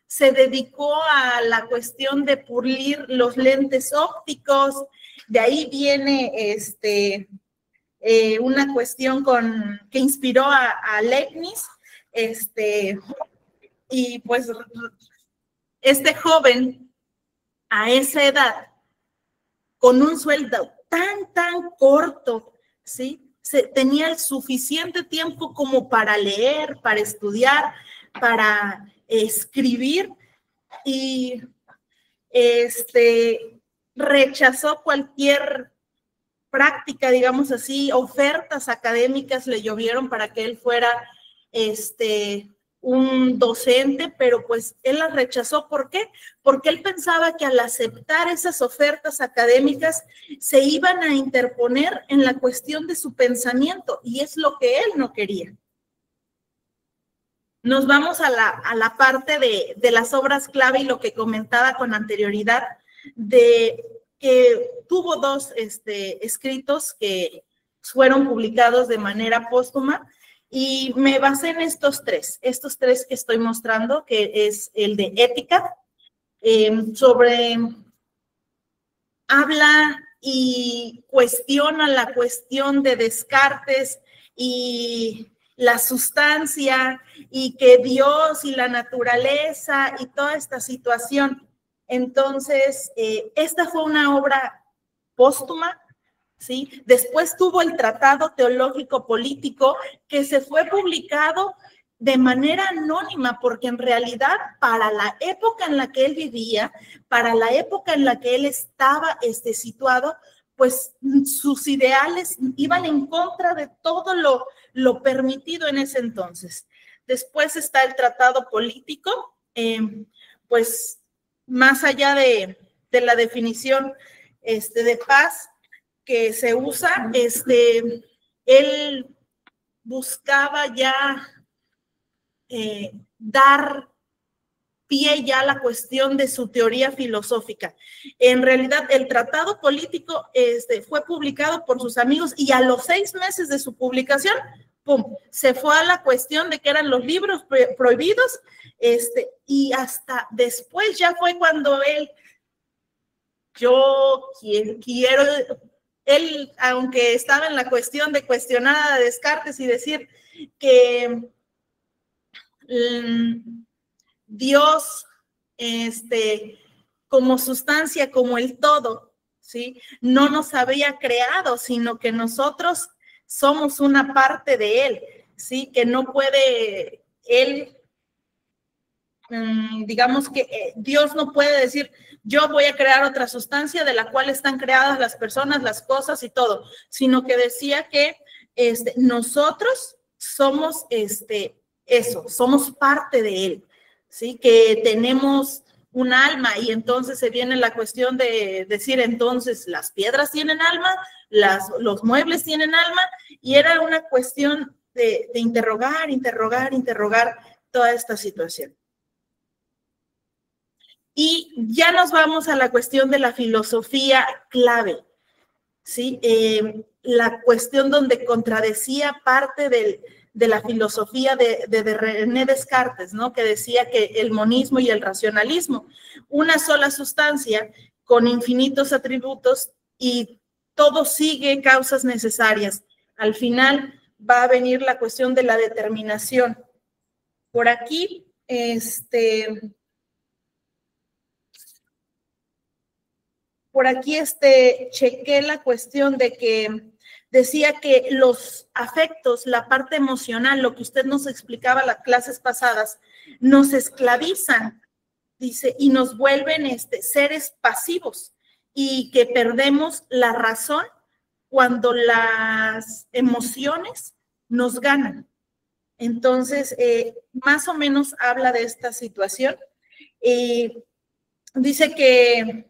se dedicó a la cuestión de pulir los lentes ópticos. De ahí viene una cuestión que inspiró a Leibniz, y pues este joven a esa edad, con un sueldo tan corto, ¿sí? Tenía el suficiente tiempo como para leer, para estudiar, para escribir, y rechazó cualquier práctica, digamos así, ofertas académicas le llovieron para que él fuera un docente, pero pues él las rechazó. ¿Por qué? Porque él pensaba que al aceptar esas ofertas académicas se iban a interponer en la cuestión de su pensamiento, y es lo que él no quería. Nos vamos a la parte de las obras clave y lo que comentaba con anterioridad, de que tuvo dos escritos que fueron publicados de manera póstuma, y me basé en estos tres que estoy mostrando, que es el de ética, habla y cuestiona la cuestión de Descartes y la sustancia, y que Dios y la naturaleza y toda esta situación. Entonces, esta fue una obra póstuma, ¿sí? Después tuvo el Tratado Teológico Político, que se fue publicado de manera anónima, porque en realidad para la época en la que él vivía, para la época en la que él estaba situado, pues sus ideales iban en contra de todo lo permitido en ese entonces. Después está el Tratado Político, pues más allá de la definición de paz que se usa, él buscaba ya dar pie ya a la cuestión de su teoría filosófica. En realidad, el Tratado Político fue publicado por sus amigos, y a los 6 meses de su publicación, ¡pum!, se fue a la cuestión de que eran los libros prohibidos, y hasta después ya fue cuando él, aunque estaba en la cuestión de cuestionar a Descartes y decir que Dios, como sustancia, como el todo, ¿sí?, no nos había creado, sino que nosotros somos una parte de él, ¿sí?, que no puede él, digamos que Dios no puede decir, yo voy a crear otra sustancia de la cual están creadas las personas, las cosas y todo, sino que decía que nosotros somos eso, somos parte de él, ¿sí?, que tenemos un alma. Y entonces se viene la cuestión de decir, entonces las piedras tienen alma, los muebles tienen alma, y era una cuestión de interrogar toda esta situación. Y ya nos vamos a la cuestión de la filosofía clave, ¿sí? La cuestión donde contradecía parte de la filosofía de René Descartes, ¿no?, que decía que el monismo y el racionalismo, una sola sustancia con infinitos atributos, y todo sigue causas necesarias. Al final va a venir la cuestión de la determinación. Por aquí, chequé la cuestión de que decía que los afectos, la parte emocional, lo que usted nos explicaba las clases pasadas, nos esclavizan, dice, y nos vuelven seres pasivos, y que perdemos la razón cuando las emociones nos ganan. Entonces, más o menos habla de esta situación. Dice que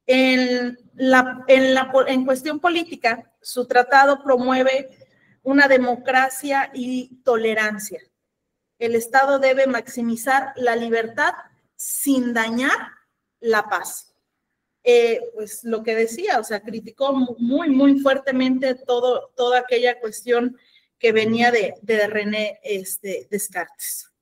en cuestión política, su tratado promueve una democracia y tolerancia. El Estado debe maximizar la libertad sin dañar la paz. Pues lo que decía, o sea, criticó muy fuertemente toda aquella cuestión que venía de René Descartes.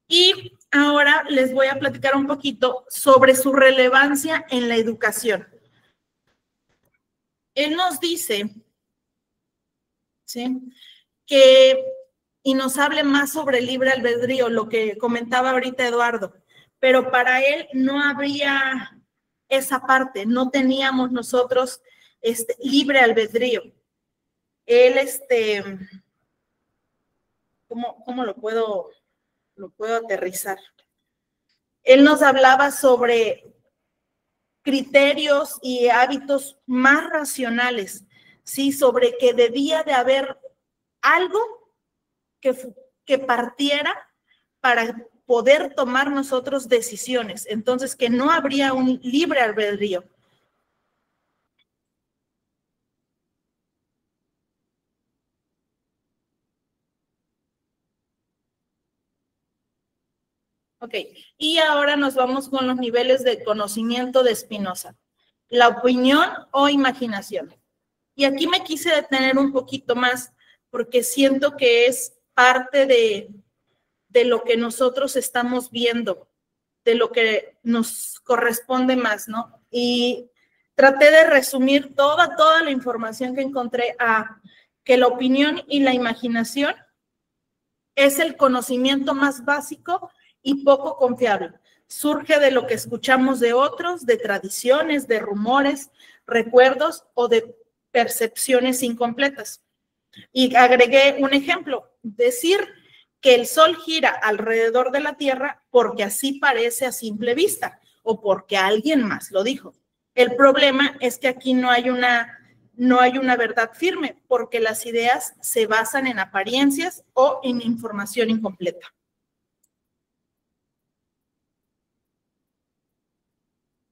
Y ahora les voy a platicar un poquito sobre su relevancia en la educación. Él nos dice, ¿sí?, y nos hable más sobre el libre albedrío, lo que comentaba ahorita Eduardo, pero para él no habría esa parte, no teníamos nosotros libre albedrío. Él, ¿cómo lo puedo aterrizar? Él nos hablaba sobre criterios y hábitos más racionales, ¿sí? Sobre que debía de haber algo que partiera para poder tomar nosotros decisiones. Entonces, que no habría un libre albedrío. Ok, y ahora nos vamos con los niveles de conocimiento de Spinoza. La opinión o imaginación. Y aquí me quise detener un poquito más porque siento que es parte de lo que nosotros estamos viendo, de lo que nos corresponde más, ¿no? Y traté de resumir toda la información que encontré a que la opinión y la imaginación es el conocimiento más básico y poco confiable. Surge de lo que escuchamos de otros, de tradiciones, de rumores, recuerdos o de percepciones incompletas. Y agregué un ejemplo, decir que el Sol gira alrededor de la Tierra porque así parece a simple vista o porque alguien más lo dijo. El problema es que aquí no hay una verdad firme porque las ideas se basan en apariencias o en información incompleta.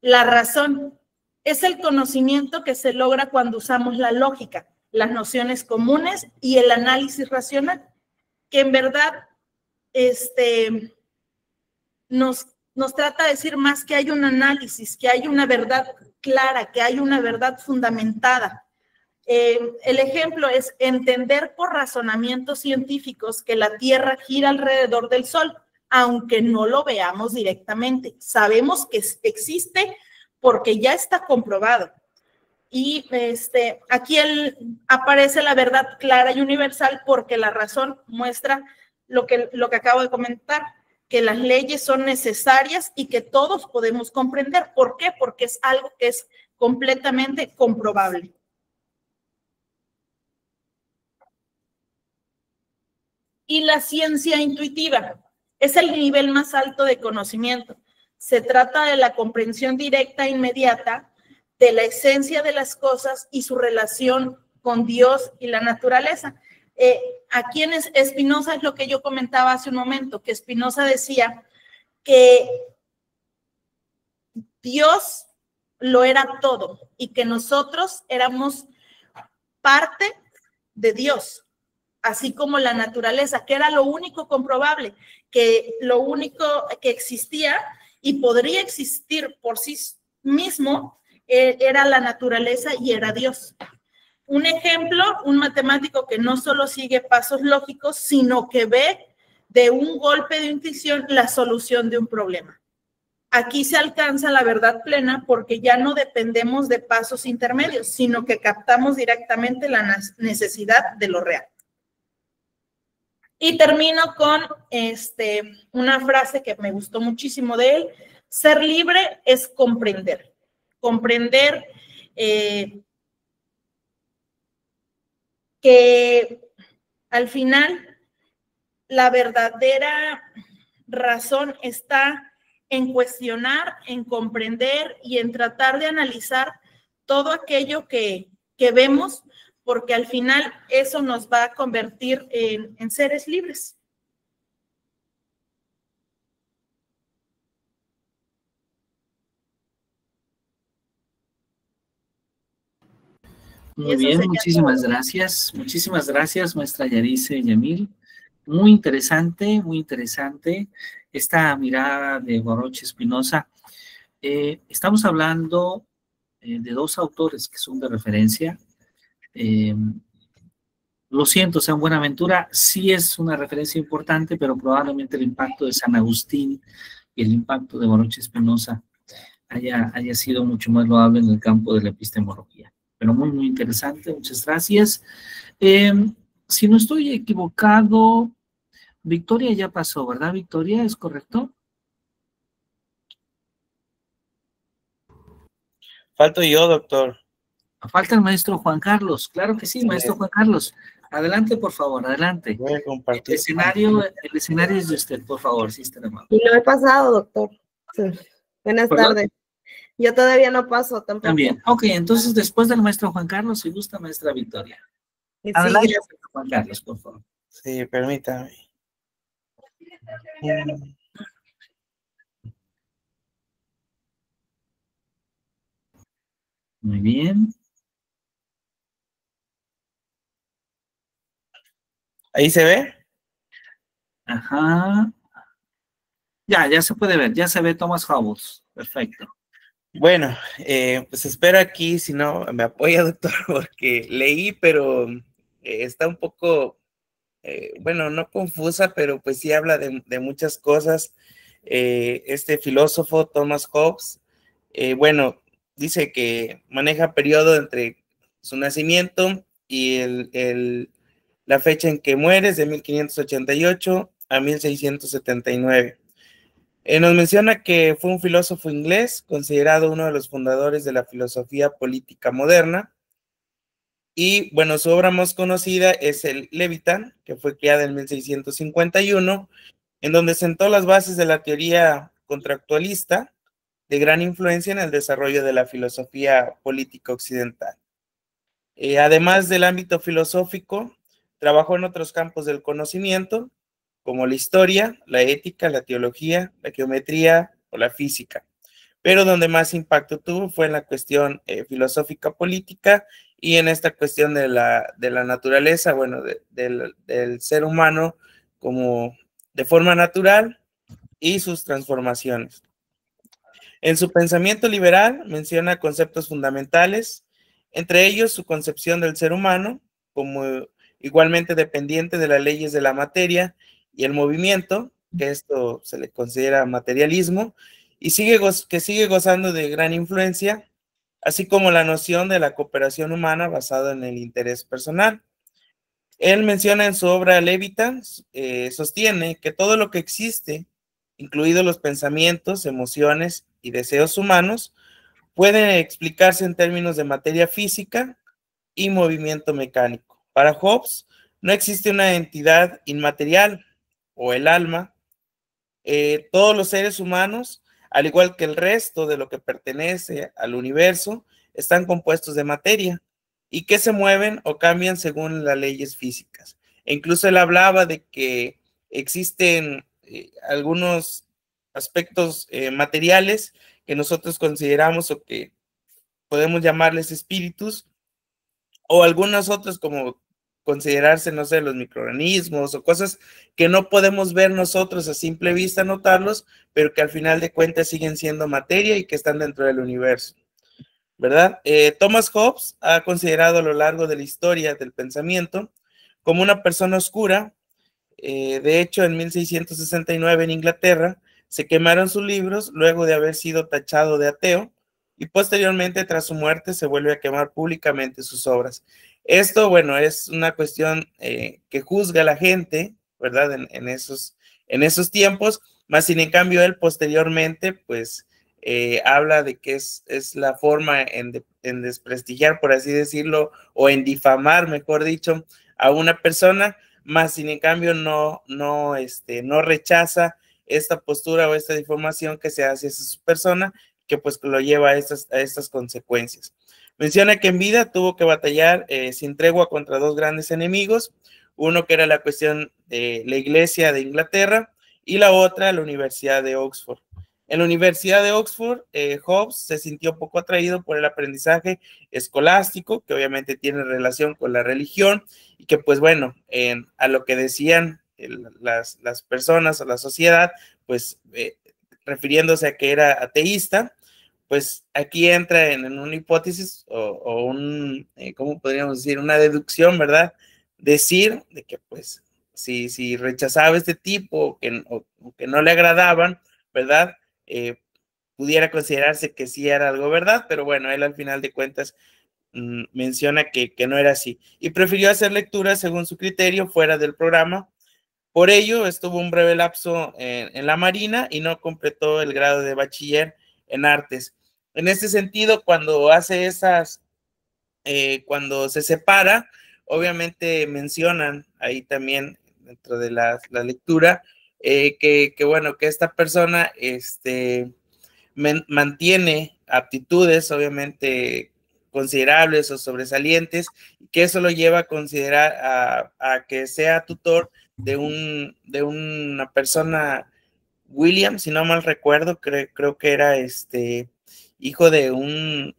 La razón es el conocimiento que se logra cuando usamos la lógica, las nociones comunes y el análisis racional, que en verdad nos trata de decir más que hay un análisis, que hay una verdad clara, que hay una verdad fundamentada. El ejemplo es entender por razonamientos científicos que la Tierra gira alrededor del Sol, aunque no lo veamos directamente. Sabemos que existe porque ya está comprobado. Y aquí aparece la verdad clara y universal porque la razón muestra lo que acabo de comentar, que las leyes son necesarias y que todos podemos comprender. ¿Por qué? Porque es algo que es completamente comprobable. Y la ciencia intuitiva es el nivel más alto de conocimiento. Se trata de la comprensión directa e inmediata de la esencia de las cosas y su relación con Dios y la naturaleza. Aquí en Spinoza es lo que yo comentaba hace un momento, que Spinoza decía que Dios lo era todo y que nosotros éramos parte de Dios, así como la naturaleza, que era lo único comprobable, que lo único que existía y podría existir por sí mismo era la naturaleza y era Dios. Un ejemplo, un matemático que no solo sigue pasos lógicos, sino que ve de un golpe de intuición la solución de un problema. Aquí se alcanza la verdad plena porque ya no dependemos de pasos intermedios, sino que captamos directamente la necesidad de lo real. Y termino con una frase que me gustó muchísimo de él: ser libre es comprender. Comprender que al final la verdadera razón está en cuestionar, en comprender y en tratar de analizar todo aquello que vemos, porque al final eso nos va a convertir en seres libres. Muy bien, muchísimas gracias. Muchísimas gracias, maestra Yarice Yamil. Muy interesante esta mirada de Baruch Spinoza. Estamos hablando de dos autores que son de referencia. Lo siento, San Buenaventura sí es una referencia importante, pero probablemente el impacto de San Agustín y el impacto de Baruch Spinoza haya sido mucho más loable en el campo de la epistemología. Pero muy, muy interesante, muchas gracias. Si no estoy equivocado, Victoria ya pasó, ¿verdad, Victoria? ¿Es correcto? Falto yo, doctor. Falta el maestro Juan Carlos. Claro que sí, maestro Juan Carlos. Adelante, por favor, adelante. Voy a compartir. El escenario es de usted, por favor, si está de amable. Y no he pasado, doctor. Sí. Buenas ¿Perdón? tardes. Yo todavía no paso tampoco. También. Ok, entonces después del maestro Juan Carlos, si gusta, maestra Victoria. Sí, Adelante, gracias. Juan Carlos, por favor. Sí, permítame. Muy bien. ¿Ahí se ve? Ajá. Ya se puede ver, ya se ve Thomas Hobbes. Perfecto. Bueno, pues espero aquí, si no, me apoya, doctor, porque leí, pero está un poco, bueno, no confusa, pero pues sí habla de muchas cosas. Este filósofo, Thomas Hobbes, bueno, dice que maneja periodo entre su nacimiento y la fecha en que muere, de 1588 a 1679. Nos menciona que fue un filósofo inglés, considerado uno de los fundadores de la filosofía política moderna. Y bueno, su obra más conocida es el Leviatán, que fue creada en 1651, en donde sentó las bases de la teoría contractualista, de gran influencia en el desarrollo de la filosofía política occidental. Además del ámbito filosófico, trabajó en otros campos del conocimiento, como la historia, la ética, la teología, la geometría o la física. Pero donde más impacto tuvo fue en la cuestión filosófica política y en esta cuestión de la naturaleza, bueno, del ser humano como de forma natural y sus transformaciones. En su pensamiento liberal menciona conceptos fundamentales, entre ellos su concepción del ser humano como igualmente dependiente de las leyes de la materia y el movimiento, que esto se le considera materialismo, y que sigue gozando de gran influencia, así como la noción de la cooperación humana basada en el interés personal. Él menciona en su obra Leviatán, sostiene que todo lo que existe, incluidos los pensamientos, emociones y deseos humanos, pueden explicarse en términos de materia física y movimiento mecánico. Para Hobbes, no existe una entidad inmaterial o el alma. Todos los seres humanos, al igual que el resto de lo que pertenece al universo, están compuestos de materia y que se mueven o cambian según las leyes físicas. E incluso él hablaba de que existen algunos aspectos materiales que nosotros consideramos o que podemos llamarles espíritus, o algunos otros como considerarse, no sé, los microorganismos o cosas que no podemos ver nosotros a simple vista, notarlos, pero que al final de cuentas siguen siendo materia y que están dentro del universo, ¿verdad? Thomas Hobbes ha considerado a lo largo de la historia del pensamiento como una persona oscura. De hecho, en 1669 en Inglaterra se quemaron sus libros luego de haber sido tachado de ateo, y posteriormente, tras su muerte, se vuelve a quemar públicamente sus obras. Esto, bueno, es una cuestión que juzga a la gente, ¿verdad? En esos tiempos, más sin en cambio él posteriormente, pues, habla de que es la forma en desprestigiar, por así decirlo, o en difamar, mejor dicho, a una persona, más sin en cambio no rechaza esta postura o esta difamación que se hace a su persona, que pues lo lleva a estas consecuencias. Menciona que en vida tuvo que batallar sin tregua contra dos grandes enemigos, uno que era la cuestión de la Iglesia de Inglaterra y la otra la Universidad de Oxford. En la Universidad de Oxford, Hobbes se sintió poco atraído por el aprendizaje escolástico, que obviamente tiene relación con la religión, y que pues bueno, a lo que decían las personas o la sociedad, pues refiriéndose a que era ateísta, pues aquí entra en una hipótesis o ¿cómo podríamos decir? Una deducción, ¿verdad? Decir de que pues si rechazaba este tipo o que no le agradaban, ¿verdad? Pudiera considerarse que sí era algo verdad, pero bueno, él al final de cuentas menciona que no era así. Y prefirió hacer lecturas según su criterio fuera del programa. Por ello, estuvo un breve lapso en la Marina y no completó el grado de bachiller en artes. En este sentido, cuando hace cuando se separa, obviamente mencionan ahí también dentro de la lectura bueno, que esta persona mantiene aptitudes obviamente considerables o sobresalientes, que eso lo lleva a considerar a que sea tutor de una persona, William, si no mal recuerdo, creo que era hijo de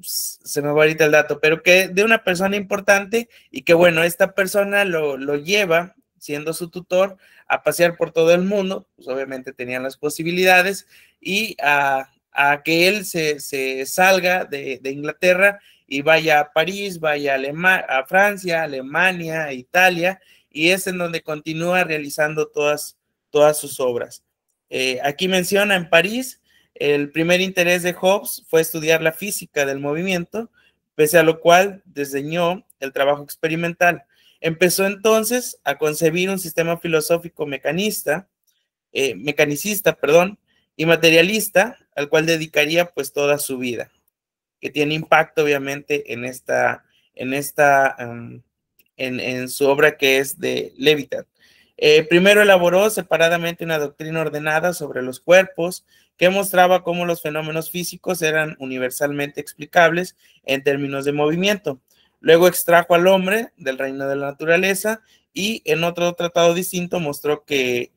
se me va ahorita el dato, pero que de una persona importante, y que bueno, esta persona lo lleva, siendo su tutor, a pasear por todo el mundo, pues obviamente tenían las posibilidades, y a que él se salga de Inglaterra y vaya a París, vaya a Francia, Alemania, Italia, y es en donde continúa realizando todas sus obras. Aquí menciona en París. El primer interés de Hobbes fue estudiar la física del movimiento, pese a lo cual desdeñó el trabajo experimental. Empezó entonces a concebir un sistema filosófico mecanicista, y materialista, al cual dedicaría pues toda su vida, que tiene impacto obviamente en su obra, que es de Leviatán. Primero elaboró separadamente una doctrina ordenada sobre los cuerpos, que mostraba cómo los fenómenos físicos eran universalmente explicables en términos de movimiento. Luego extrajo al hombre del reino de la naturaleza, y en otro tratado distinto mostró que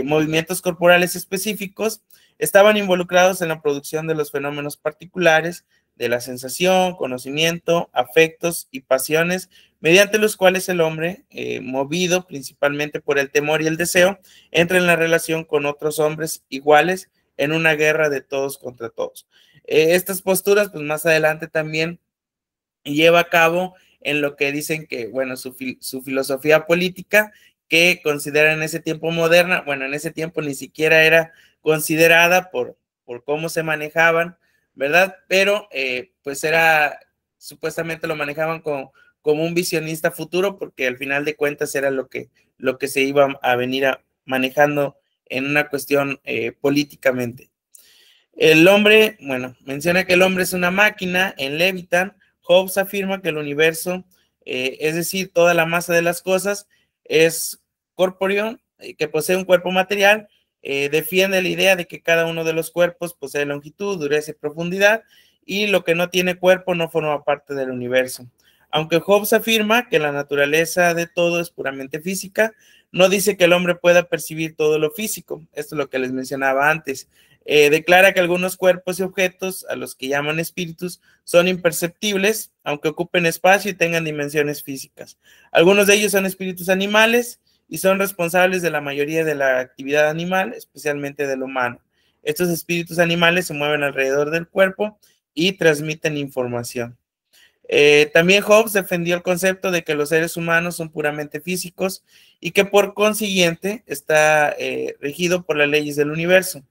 movimientos corporales específicos estaban involucrados en la producción de los fenómenos particulares de la sensación, conocimiento, afectos y pasiones, mediante los cuales el hombre, movido principalmente por el temor y el deseo, entra en la relación con otros hombres iguales en una guerra de todos contra todos. Estas posturas, pues más adelante también lleva a cabo en lo que dicen que, bueno, su filosofía política, que considera en ese tiempo moderna, bueno, en ese tiempo ni siquiera era considerada por cómo se manejaban, ¿verdad? Pero pues supuestamente lo manejaban como un visionista futuro, porque al final de cuentas era lo que se iba a venir manejando en una cuestión políticamente. El hombre, bueno, menciona que el hombre es una máquina en Leviatán. Hobbes afirma que el universo, es decir, toda la masa de las cosas, es corpóreo, que posee un cuerpo material. Defiende la idea de que cada uno de los cuerpos posee longitud, dureza y profundidad, y lo que no tiene cuerpo no forma parte del universo. Aunque Hobbes afirma que la naturaleza de todo es puramente física, no dice que el hombre pueda percibir todo lo físico. Esto es lo que les mencionaba antes. Declara que algunos cuerpos y objetos, a los que llaman espíritus, son imperceptibles, aunque ocupen espacio y tengan dimensiones físicas. Algunos de ellos son espíritus animales y son responsables de la mayoría de la actividad animal, especialmente del humano. Estos espíritus animales se mueven alrededor del cuerpo y transmiten información. También Hobbes defendió el concepto de que los seres humanos son puramente físicos y que por consiguiente está regido por las leyes del universo.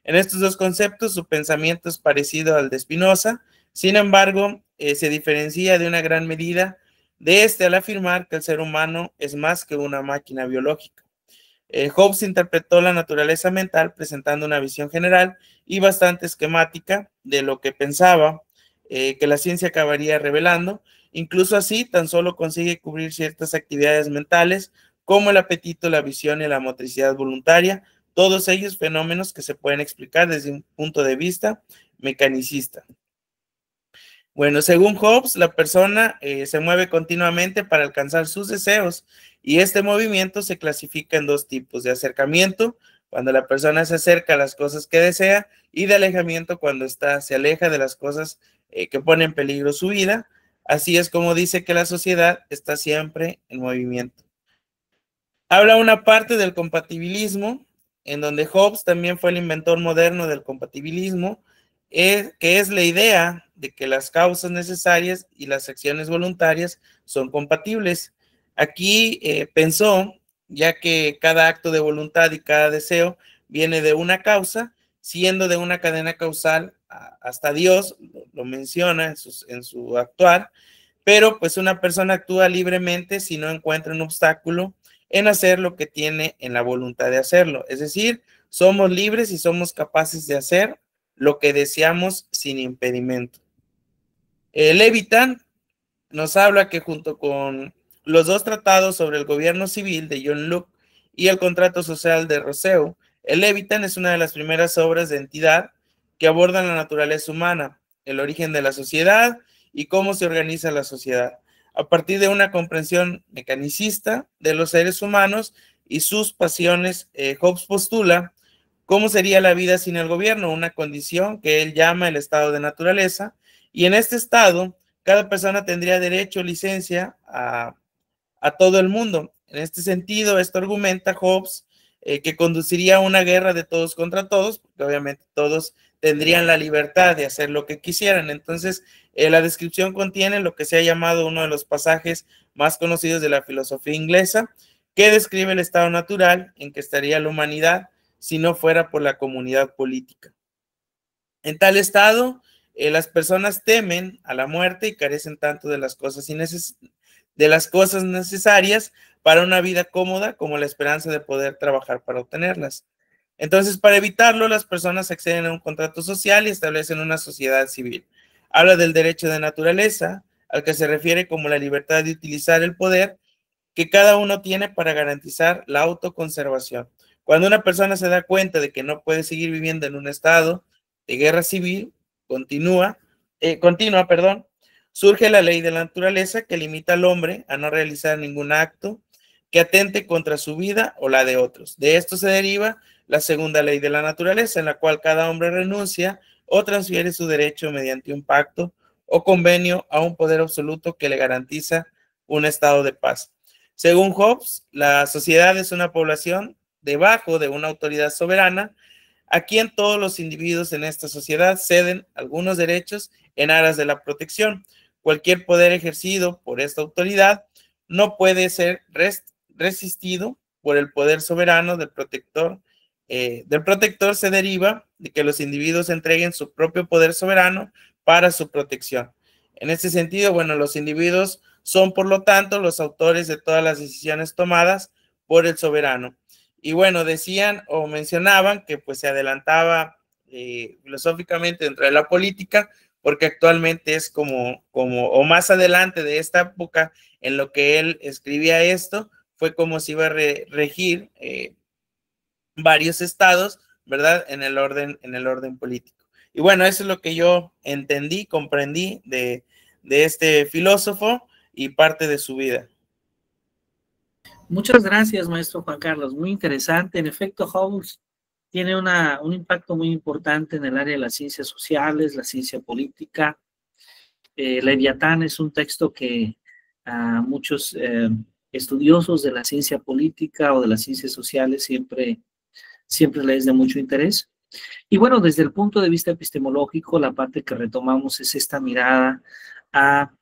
En estos dos conceptos, su pensamiento es parecido al de Spinoza. Sin embargo, se diferencia de una gran medida de al afirmar que el ser humano es más que una máquina biológica. Hobbes interpretó la naturaleza mental presentando una visión general y bastante esquemática de lo que pensaba que la ciencia acabaría revelando. Incluso así, tan solo consigue cubrir ciertas actividades mentales como el apetito, la visión y la motricidad voluntaria, todos ellos fenómenos que se pueden explicar desde un punto de vista mecanicista. Bueno, según Hobbes, la persona se mueve continuamente para alcanzar sus deseos, y este movimiento se clasifica en dos tipos: de acercamiento, cuando la persona se acerca a las cosas que desea, y de alejamiento, cuando se aleja de las cosas que ponen en peligro su vida. Así es como dice que la sociedad está siempre en movimiento. Habla una parte del compatibilismo, en donde Hobbes también fue el inventor moderno del compatibilismo, que es la idea de que las causas necesarias y las acciones voluntarias son compatibles. Aquí pensó, ya que cada acto de voluntad y cada deseo viene de una causa, siendo de una cadena causal hasta Dios, lo menciona en su actuar, pero pues una persona actúa libremente si no encuentra un obstáculo en hacer lo que tiene en la voluntad de hacerlo. Es decir, somos libres y somos capaces de hacer lo que deseamos sin impedimento. Levitan nos habla que junto con los dos tratados sobre el gobierno civil de John Locke y el contrato social de Rousseau, el Levitan es una de las primeras obras de entidad que abordan la naturaleza humana, el origen de la sociedad y cómo se organiza la sociedad, a partir de una comprensión mecanicista de los seres humanos y sus pasiones. Hobbes postula cómo sería la vida sin el gobierno, una condición que él llama el estado de naturaleza, y en este estado cada persona tendría derecho o licencia a todo el mundo. En este sentido, esto argumenta Hobbes que conduciría a una guerra de todos contra todos, porque obviamente todos tendrían la libertad de hacer lo que quisieran. Entonces, la descripción contiene lo que se ha llamado uno de los pasajes más conocidos de la filosofía inglesa, que describe el estado natural en que estaría la humanidad si no fuera por la comunidad política. En tal estado, las personas temen a la muerte y carecen tanto de las cosas necesarias para una vida cómoda como la esperanza de poder trabajar para obtenerlas. Entonces, para evitarlo, las personas acceden a un contrato social y establecen una sociedad civil. Habla del derecho de naturaleza, al que se refiere como la libertad de utilizar el poder que cada uno tiene para garantizar la autoconservación. Cuando una persona se da cuenta de que no puede seguir viviendo en un estado de guerra civil continua, surge la ley de la naturaleza que limita al hombre a no realizar ningún acto que atente contra su vida o la de otros. De esto se deriva la segunda ley de la naturaleza, en la cual cada hombre renuncia o transfiere su derecho mediante un pacto o convenio a un poder absoluto que le garantiza un estado de paz. Según Hobbes, la sociedad es una población debajo de una autoridad soberana a quien todos los individuos en esta sociedad ceden algunos derechos en aras de la protección. Cualquier poder ejercido por esta autoridad no puede ser resistido por el poder soberano del protector. Del protector se deriva de que los individuos entreguen su propio poder soberano para su protección. En este sentido, bueno, los individuos son, por lo tanto, los autores de todas las decisiones tomadas por el soberano. Y bueno, decían o mencionaban que pues se adelantaba filosóficamente dentro de la política, porque actualmente es o más adelante de esta época en lo que él escribía esto, fue como se iba a regir varios estados, ¿verdad? En el orden político. Y bueno, eso es lo que yo entendí, comprendí de este filósofo y parte de su vida. Muchas gracias, maestro Juan Carlos. Muy interesante. En efecto, Hobbes tiene un impacto muy importante en el área de las ciencias sociales, la ciencia política. Leviatán es un texto que a muchos estudiosos de la ciencia política o de las ciencias sociales siempre les es de mucho interés. Y bueno, desde el punto de vista epistemológico, la parte que retomamos es esta mirada a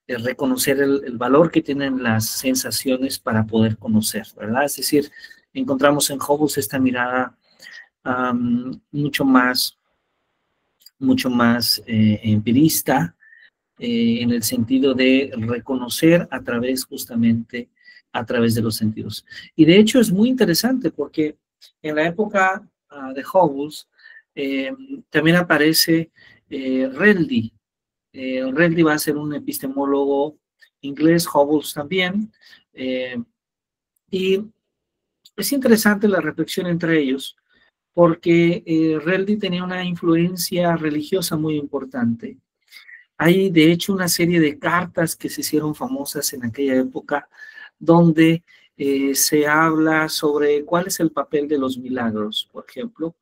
reconocer el valor que tienen las sensaciones para poder conocer, ¿verdad? Es decir, encontramos en Hobbes esta mirada mucho más empirista, en el sentido de reconocer justamente a través de los sentidos. Y de hecho es muy interesante porque en la época de Hobbes también aparece Reldy. Reldy va a ser un epistemólogo inglés, Hobbes también, y es interesante la reflexión entre ellos, porque Reldy tenía una influencia religiosa muy importante. Hay, de hecho, una serie de cartas que se hicieron famosas en aquella época, donde se habla sobre cuál es el papel de los milagros, por ejemplo,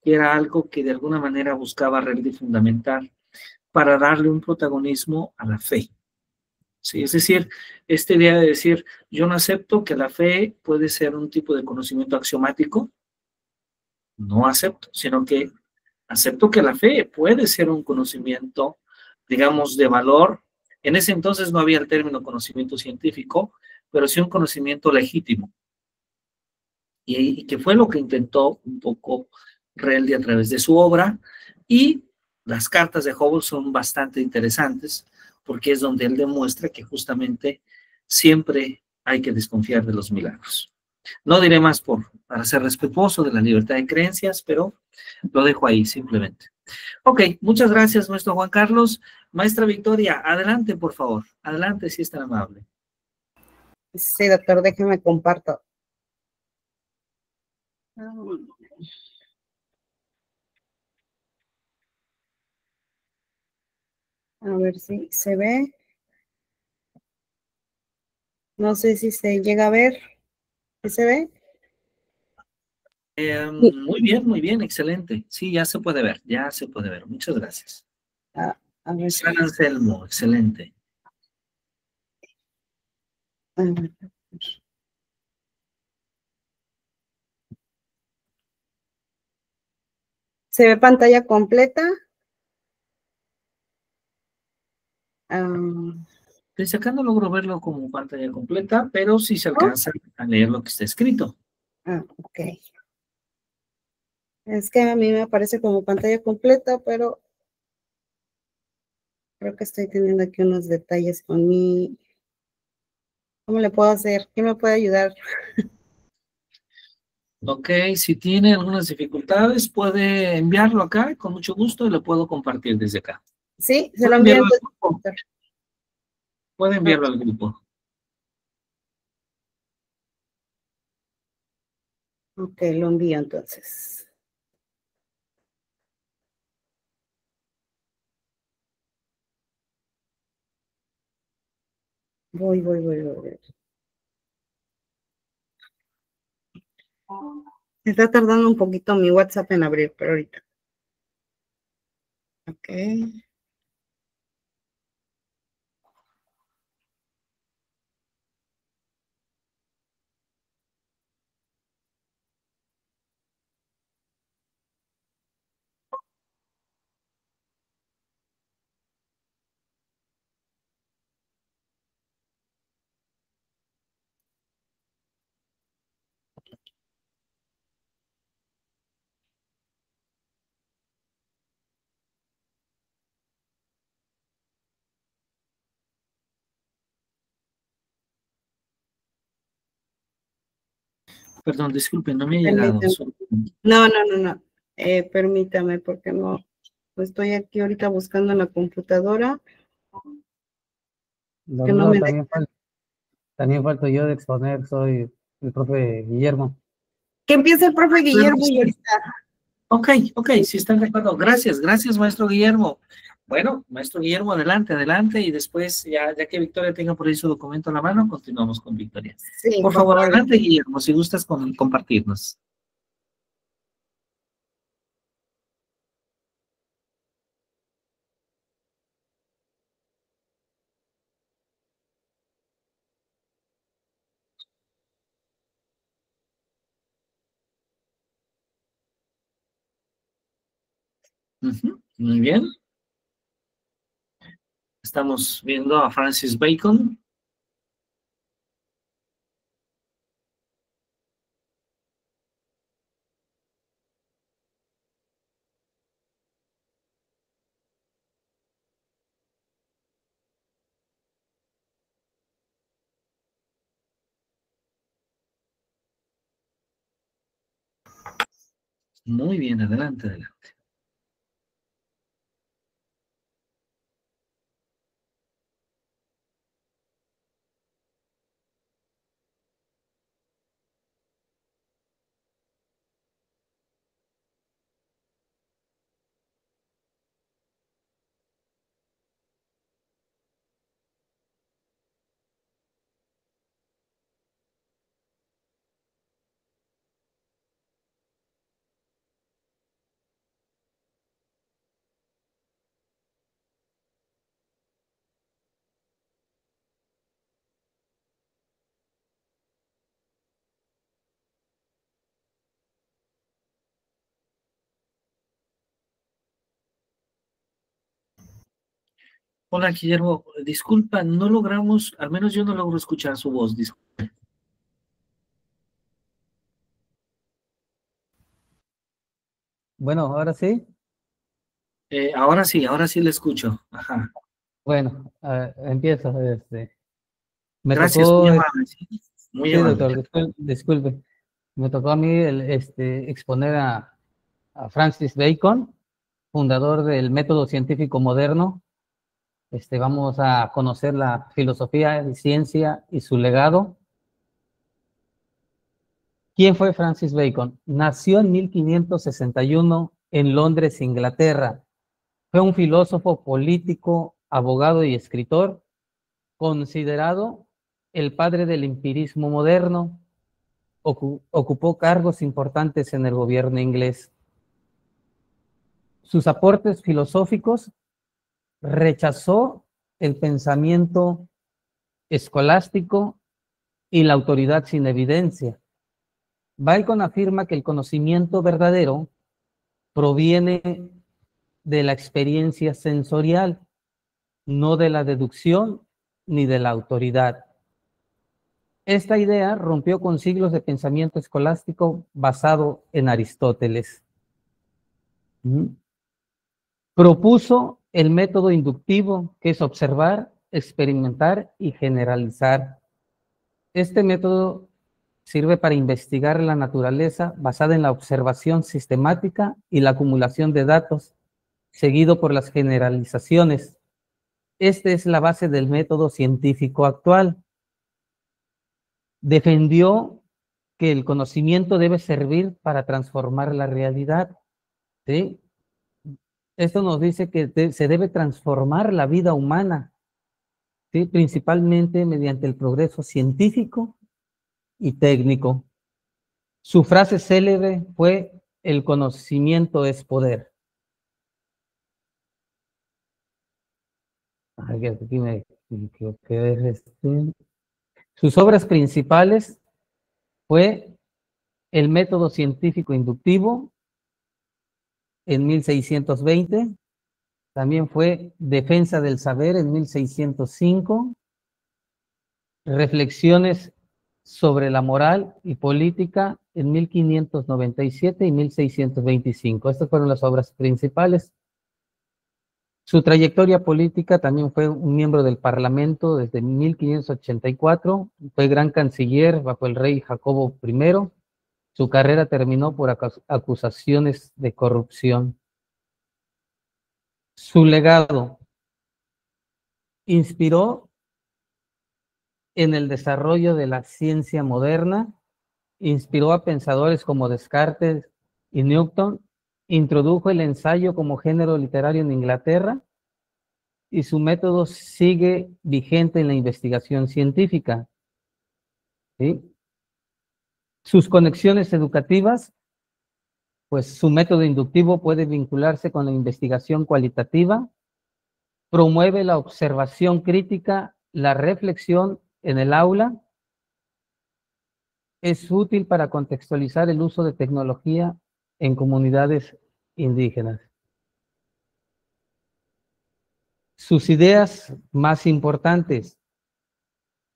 que era algo que de alguna manera buscaba Reldy fundamentar para darle un protagonismo a la fe. Sí, es decir, esta idea de decir, yo no acepto que la fe puede ser un tipo de conocimiento axiomático, no acepto, sino que acepto que la fe puede ser un conocimiento, digamos, de valor. En ese entonces no había el término conocimiento científico, pero sí un conocimiento legítimo. y que fue lo que intentó un poco Rayleigh a través de su obra, y las cartas de Hubble son bastante interesantes porque es donde él demuestra que justamente siempre hay que desconfiar de los milagros. No diré más para ser respetuoso de la libertad de creencias, pero lo dejo ahí simplemente. Ok, muchas gracias, maestro Juan Carlos. Maestra Victoria, adelante, por favor. Adelante, si es tan amable. Sí, doctor, déjeme comparto. A ver si se ve. No sé si se llega a ver. ¿Sí se ve? Muy bien, excelente. Sí, ya se puede ver, ya se puede ver. Muchas gracias. A ver si. San Anselmo, excelente. A ver. ¿Se ve pantalla completa? Desde acá no logro verlo como pantalla completa, pero sí se alcanza a leer lo que está escrito. Ok. Es que a mí me aparece como pantalla completa, pero creo que estoy teniendo aquí unos detalles con mi... ¿Cómo le puedo hacer? ¿Quién me puede ayudar? Ok, si tiene algunas dificultades, puede enviarlo acá, con mucho gusto, y lo puedo compartir desde acá. Sí, se lo envío entonces. Puede enviarlo al grupo. Ok, lo envío entonces. Voy. Está tardando un poquito mi WhatsApp en abrir, pero ahorita. Ok. Perdón, disculpe, no me ha llegado. No. Permítame, porque no estoy aquí ahorita buscando en la computadora. Que no me también falto yo de exponer, soy el profe Guillermo. Que empiece el profe Guillermo y ahorita. Ok, si están de acuerdo. Gracias, maestro Guillermo. Bueno, maestro Guillermo, adelante, y después, ya que Victoria tenga por ahí su documento en la mano, continuamos con Victoria. Sí, por favor, adelante, Guillermo, si gustas compartirnos. Muy bien. Estamos viendo a Francis Bacon. Muy bien, adelante. Hola, Guillermo, disculpa, no logramos, al menos yo no logro escuchar su voz, disculpa. Bueno, ahora sí. Ahora sí le escucho. Ajá. Bueno, empiezo. Me Gracias, muy tocó, amable. Sí, muy sí, amable. doctor, disculpe. Me tocó a mí exponer a Francis Bacon, fundador del método científico moderno. Vamos a conocer la filosofía y ciencia y su legado. ¿Quién fue Francis Bacon? Nació en 1561 en Londres, Inglaterra. Fue un filósofo, político, abogado y escritor, considerado el padre del empirismo moderno. Ocupó cargos importantes en el gobierno inglés. Sus aportes filosóficos: rechazó el pensamiento escolástico y la autoridad sin evidencia. Bacon afirma que el conocimiento verdadero proviene de la experiencia sensorial, no de la deducción ni de la autoridad. Esta idea rompió con siglos de pensamiento escolástico basado en Aristóteles. Propuso el método inductivo, que es observar, experimentar y generalizar. Este método sirve para investigar la naturaleza basada en la observación sistemática y la acumulación de datos, seguido por las generalizaciones. Esta es la base del método científico actual. Defendió que el conocimiento debe servir para transformar la realidad, ¿sí? Esto nos dice que se debe transformar la vida humana, ¿sí? Principalmente mediante el progreso científico y técnico. Su frase célebre fue: el conocimiento es poder. Aquí me equivoqué. Sus obras principales fue el método científico inductivo en 1620, también fue Defensa del Saber en 1605, Reflexiones sobre la moral y política en 1597 y 1625. Estas fueron las obras principales. Su trayectoria política: también fue un miembro del Parlamento desde 1584, fue gran canciller bajo el rey Jacobo I. Su carrera terminó por acusaciones de corrupción. Su legado: inspiró en el desarrollo de la ciencia moderna, inspiró a pensadores como Descartes y Newton, introdujo el ensayo como género literario en Inglaterra, y su método sigue vigente en la investigación científica, ¿sí? Sus conexiones educativas: pues su método inductivo puede vincularse con la investigación cualitativa, promueve la observación crítica, la reflexión en el aula, es útil para contextualizar el uso de tecnología en comunidades indígenas. Sus ideas más importantes: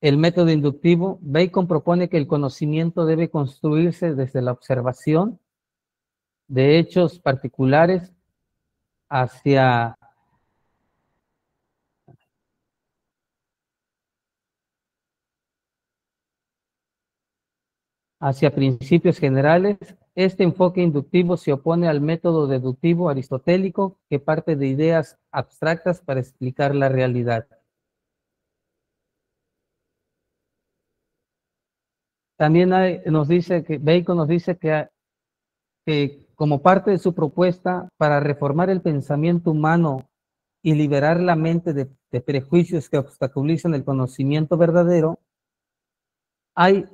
el método inductivo. Bacon propone que el conocimiento debe construirse desde la observación de hechos particulares hacia principios generales. Este enfoque inductivo se opone al método deductivo aristotélico, que parte de ideas abstractas para explicar la realidad. También Bacon nos dice que como parte de su propuesta para reformar el pensamiento humano y liberar la mente de prejuicios que obstaculizan el conocimiento verdadero, hay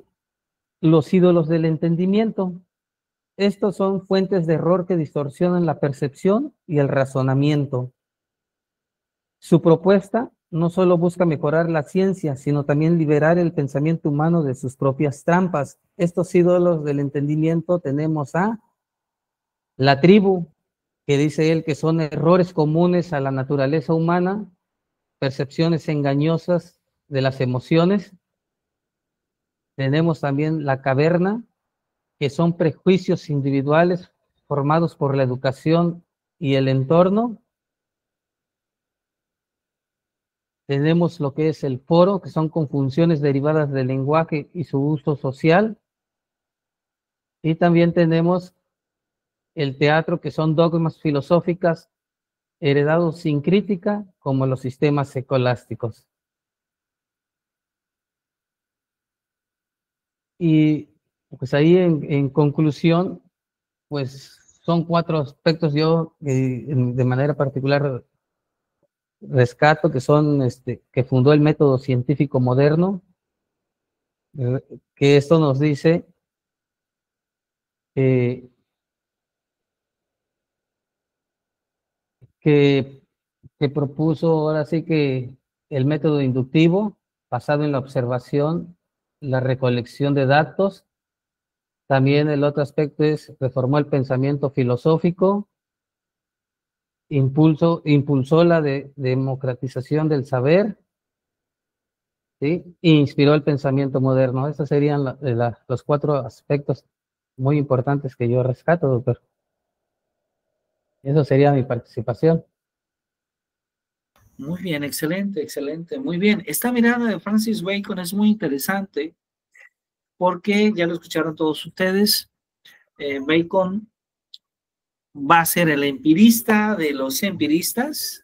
los ídolos del entendimiento. Estos son fuentes de error que distorsionan la percepción y el razonamiento. Su propuesta no solo busca mejorar la ciencia, sino también liberar el pensamiento humano de sus propias trampas. Estos ídolos del entendimiento tenemos a la tribu, que dice él que son errores comunes a la naturaleza humana, percepciones engañosas de las emociones. Tenemos también la caverna, que son prejuicios individuales formados por la educación y el entorno. Tenemos lo que es el foro, que son conjunciones derivadas del lenguaje y su uso social. Y también tenemos el teatro, que son dogmas filosóficas heredados sin crítica, como los sistemas escolásticos. Y pues ahí en conclusión, pues son 4 aspectos yo de manera particular rescato, que son que fundó el método científico moderno, que esto nos dice que propuso ahora sí que el método inductivo basado en la observación, la recolección de datos. También el otro aspecto es reformó el pensamiento filosófico, impulsó la democratización del saber, ¿sí? E inspiró el pensamiento moderno. Estos serían los 4 aspectos muy importantes que yo rescato, doctor. Eso sería mi participación. Muy bien, excelente, excelente, muy bien. Esta mirada de Francis Bacon es muy interesante porque ya lo escucharon todos ustedes. Bacon va a ser el empirista de los empiristas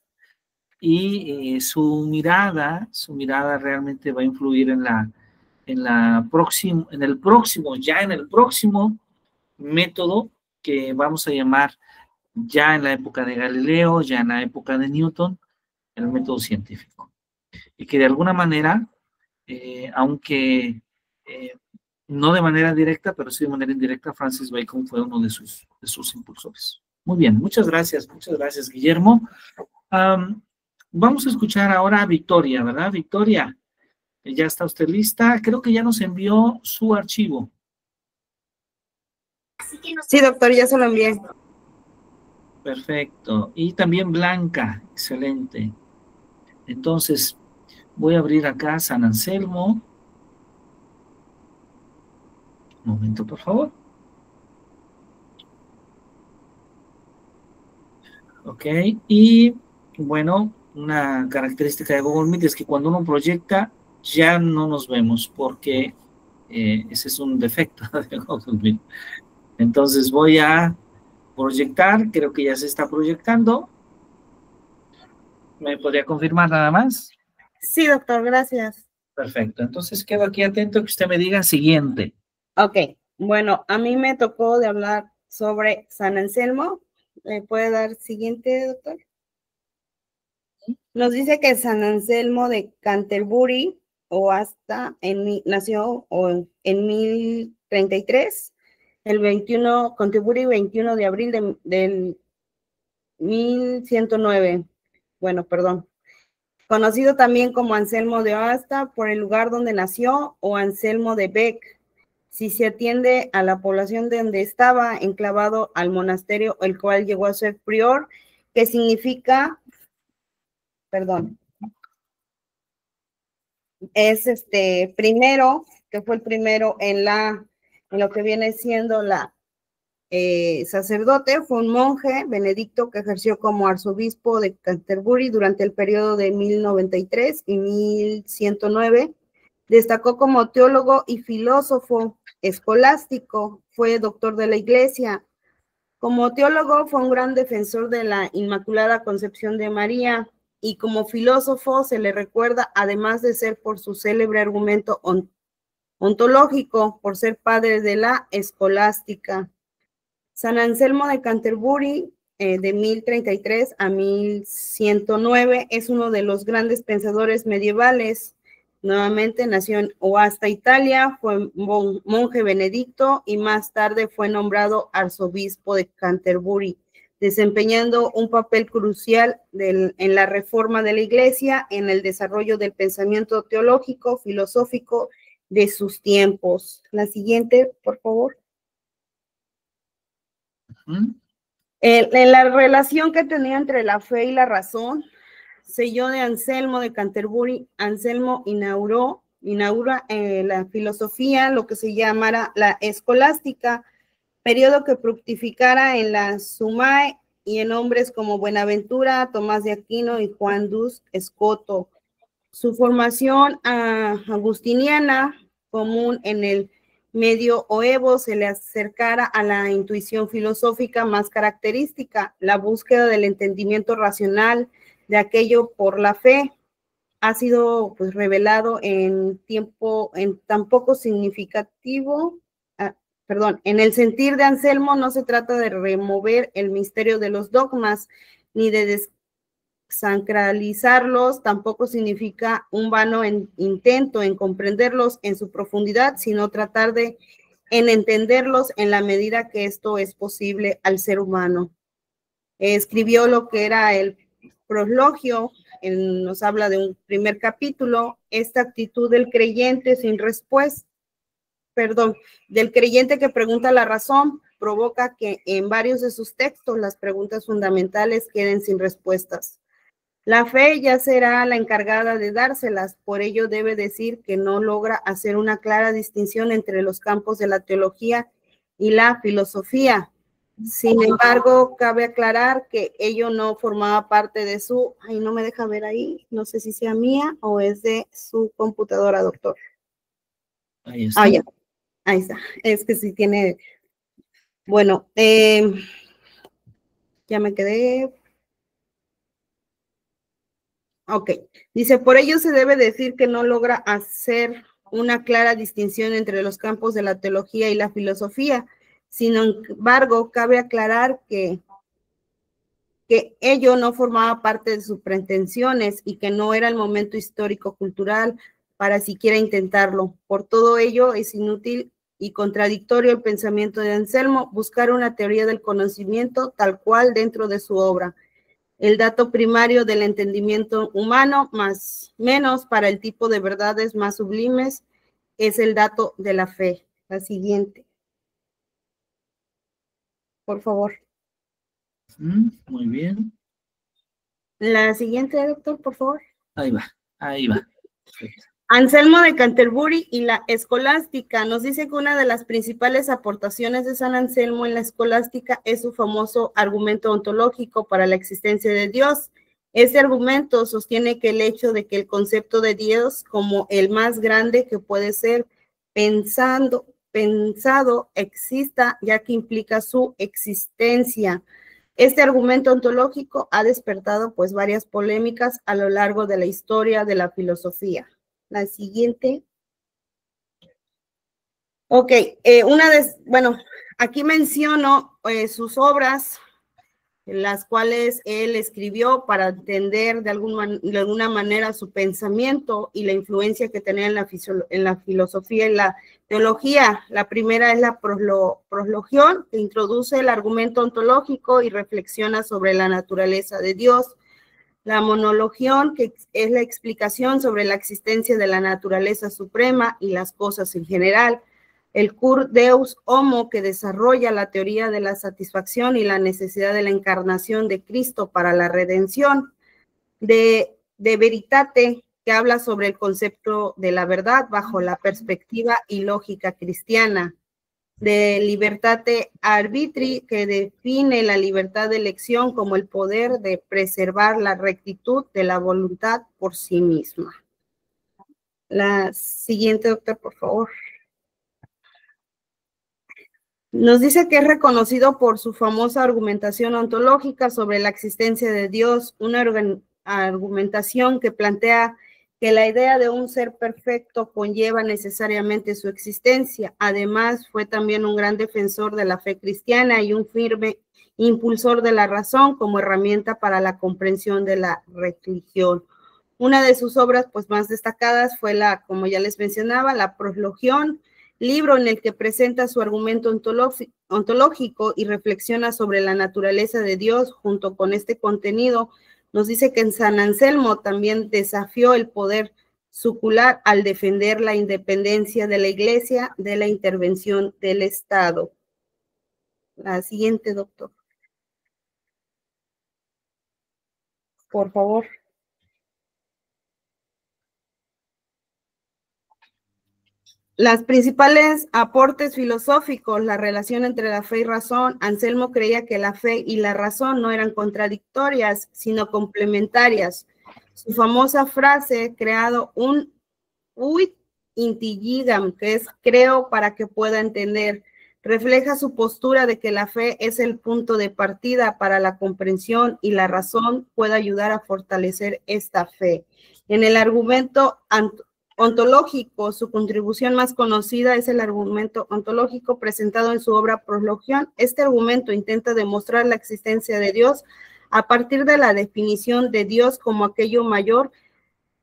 y su mirada realmente va a influir en el próximo método que vamos a llamar ya en la época de Galileo, ya en la época de Newton, el método científico. Y que de alguna manera, aunque no de manera directa, pero sí de manera indirecta, Francis Bacon fue uno de sus impulsores. Muy bien, muchas gracias, Guillermo. Vamos a escuchar ahora a Victoria, ¿verdad? Victoria, ¿ya está usted lista? Creo que ya nos envió su archivo. Sí, doctor, ya se lo envié. Perfecto. Y también Blanca, excelente. Entonces, voy a abrir acá San Anselmo. Un momento, por favor. Ok, y bueno, una característica de Google Meet es que cuando uno proyecta, ya no nos vemos, porque ese es un defecto de Google Meet. Entonces voy a proyectar, creo que ya se está proyectando. ¿Me podría confirmar nada más? Sí, doctor, gracias. Perfecto, entonces quedo aquí atento que usted me diga siguiente. Ok, bueno, a mí me tocó de hablar sobre San Anselmo. ¿Me puede dar siguiente, doctor? Nos dice que San Anselmo de Canterbury nació en 1033, el 21, Canterbury, 21 de abril del 1109. Bueno, perdón. Conocido también como Anselmo de Aosta por el lugar donde nació, o Anselmo de Bec, si se atiende a la población de donde estaba enclavado al monasterio, el cual llegó a ser prior, que significa, perdón, es primero, que fue el primero en lo que viene siendo la sacerdote. Fue un monje benedicto que ejerció como arzobispo de Canterbury durante el periodo de 1093 y 1109. Destacó como teólogo y filósofo escolástico, fue doctor de la Iglesia. Como teólogo fue un gran defensor de la Inmaculada Concepción de María, y como filósofo se le recuerda, además de ser por su célebre argumento ontológico, por ser padre de la escolástica. San Anselmo de Canterbury, de 1033 a 1109, es uno de los grandes pensadores medievales. Nuevamente nació en Aosta, Italia, fue monje benedicto y más tarde fue nombrado arzobispo de Canterbury, desempeñando un papel crucial en la reforma de la Iglesia, en el desarrollo del pensamiento teológico, filosófico de sus tiempos. La siguiente, por favor. En la relación que tenía entre la fe y la razón, selló de Anselmo de Canterbury. Anselmo inaugura la filosofía, lo que se llamará la escolástica, periodo que fructificara en la Sumae y en hombres como Buenaventura, Tomás de Aquino y Juan Dus Escoto. Su formación agustiniana, común en el medioevo, se le acercara a la intuición filosófica más característica, la búsqueda del entendimiento racional de aquello por la fe. Ha sido pues revelado en tiempo, en tan poco significativo, en el sentir de Anselmo no se trata de remover el misterio de los dogmas, ni de desacralizarlos, tampoco significa un vano intento en comprenderlos en su profundidad, sino tratar de entenderlos en la medida que esto es posible al ser humano. Escribió lo que era el prologio, nos habla de un primer capítulo, esta actitud del creyente sin respuesta, del creyente que pregunta la razón, provoca que en varios de sus textos las preguntas fundamentales queden sin respuestas. La fe ya será la encargada de dárselas, por ello debe decir que no logra hacer una clara distinción entre los campos de la teología y la filosofía. Sin embargo, cabe aclarar que ello no formaba parte de su, no me deja ver ahí, no sé si sea mía o es de su computadora, doctor. Ahí está. Ya, ahí está, es que sí tiene, bueno, ya me quedé. Ok, dice, por ello se debe decir que no logra hacer una clara distinción entre los campos de la teología y la filosofía. Sin embargo, cabe aclarar que ello no formaba parte de sus pretensiones y que no era el momento histórico-cultural para siquiera intentarlo. Por todo ello, es inútil y contradictorio el pensamiento de Anselmo buscar una teoría del conocimiento tal cual dentro de su obra. El dato primario del entendimiento humano, más menos para el tipo de verdades más sublimes, es el dato de la fe. La siguiente. Por favor. Muy bien. La siguiente, doctor, por favor. Ahí va, ahí va. Perfecto. Anselmo de Canterbury y la escolástica nos dice que una de las principales aportaciones de San Anselmo en la escolástica es su famoso argumento ontológico para la existencia de Dios. Este argumento sostiene que el hecho de que el concepto de Dios como el más grande que puede ser pensado exista, ya que implica su existencia. Este argumento ontológico ha despertado pues varias polémicas a lo largo de la historia de la filosofía. La siguiente. Ok, aquí menciono sus obras, las cuales él escribió para entender de alguna manera su pensamiento y la influencia que tenía en la filosofía y la teología. La primera es la proslogión, que introduce el argumento ontológico y reflexiona sobre la naturaleza de Dios. La monologión, que es la explicación sobre la existencia de la naturaleza suprema y las cosas en general. El cur deus homo, que desarrolla la teoría de la satisfacción y la necesidad de la encarnación de Cristo para la redención. De veritate, que habla sobre el concepto de la verdad bajo la perspectiva y lógica cristiana. De libertate arbitri, que define la libertad de elección como el poder de preservar la rectitud de la voluntad por sí misma. La siguiente, doctor, por favor. Nos dice que es reconocido por su famosa argumentación ontológica sobre la existencia de Dios, una argumentación que plantea que la idea de un ser perfecto conlleva necesariamente su existencia. Además, fue también un gran defensor de la fe cristiana y un firme impulsor de la razón como herramienta para la comprensión de la religión. Una de sus obras pues, más destacadas fue como ya les mencionaba, la Proslogión, libro en el que presenta su argumento ontológico y reflexiona sobre la naturaleza de Dios. Junto con este contenido, nos dice que en San Anselmo también desafió el poder secular al defender la independencia de la Iglesia de la intervención del Estado. La siguiente, doctor. Por favor. Las principales aportes filosóficos, la relación entre la fe y razón. Anselmo creía que la fe y la razón no eran contradictorias, sino complementarias. Su famosa frase, creado un uit intelligam, que es creo para que pueda entender, refleja su postura de que la fe es el punto de partida para la comprensión y la razón puede ayudar a fortalecer esta fe. En el argumento ontológico, su contribución más conocida es el argumento ontológico presentado en su obra Prologión. Este argumento intenta demostrar la existencia de Dios a partir de la definición de Dios como aquello mayor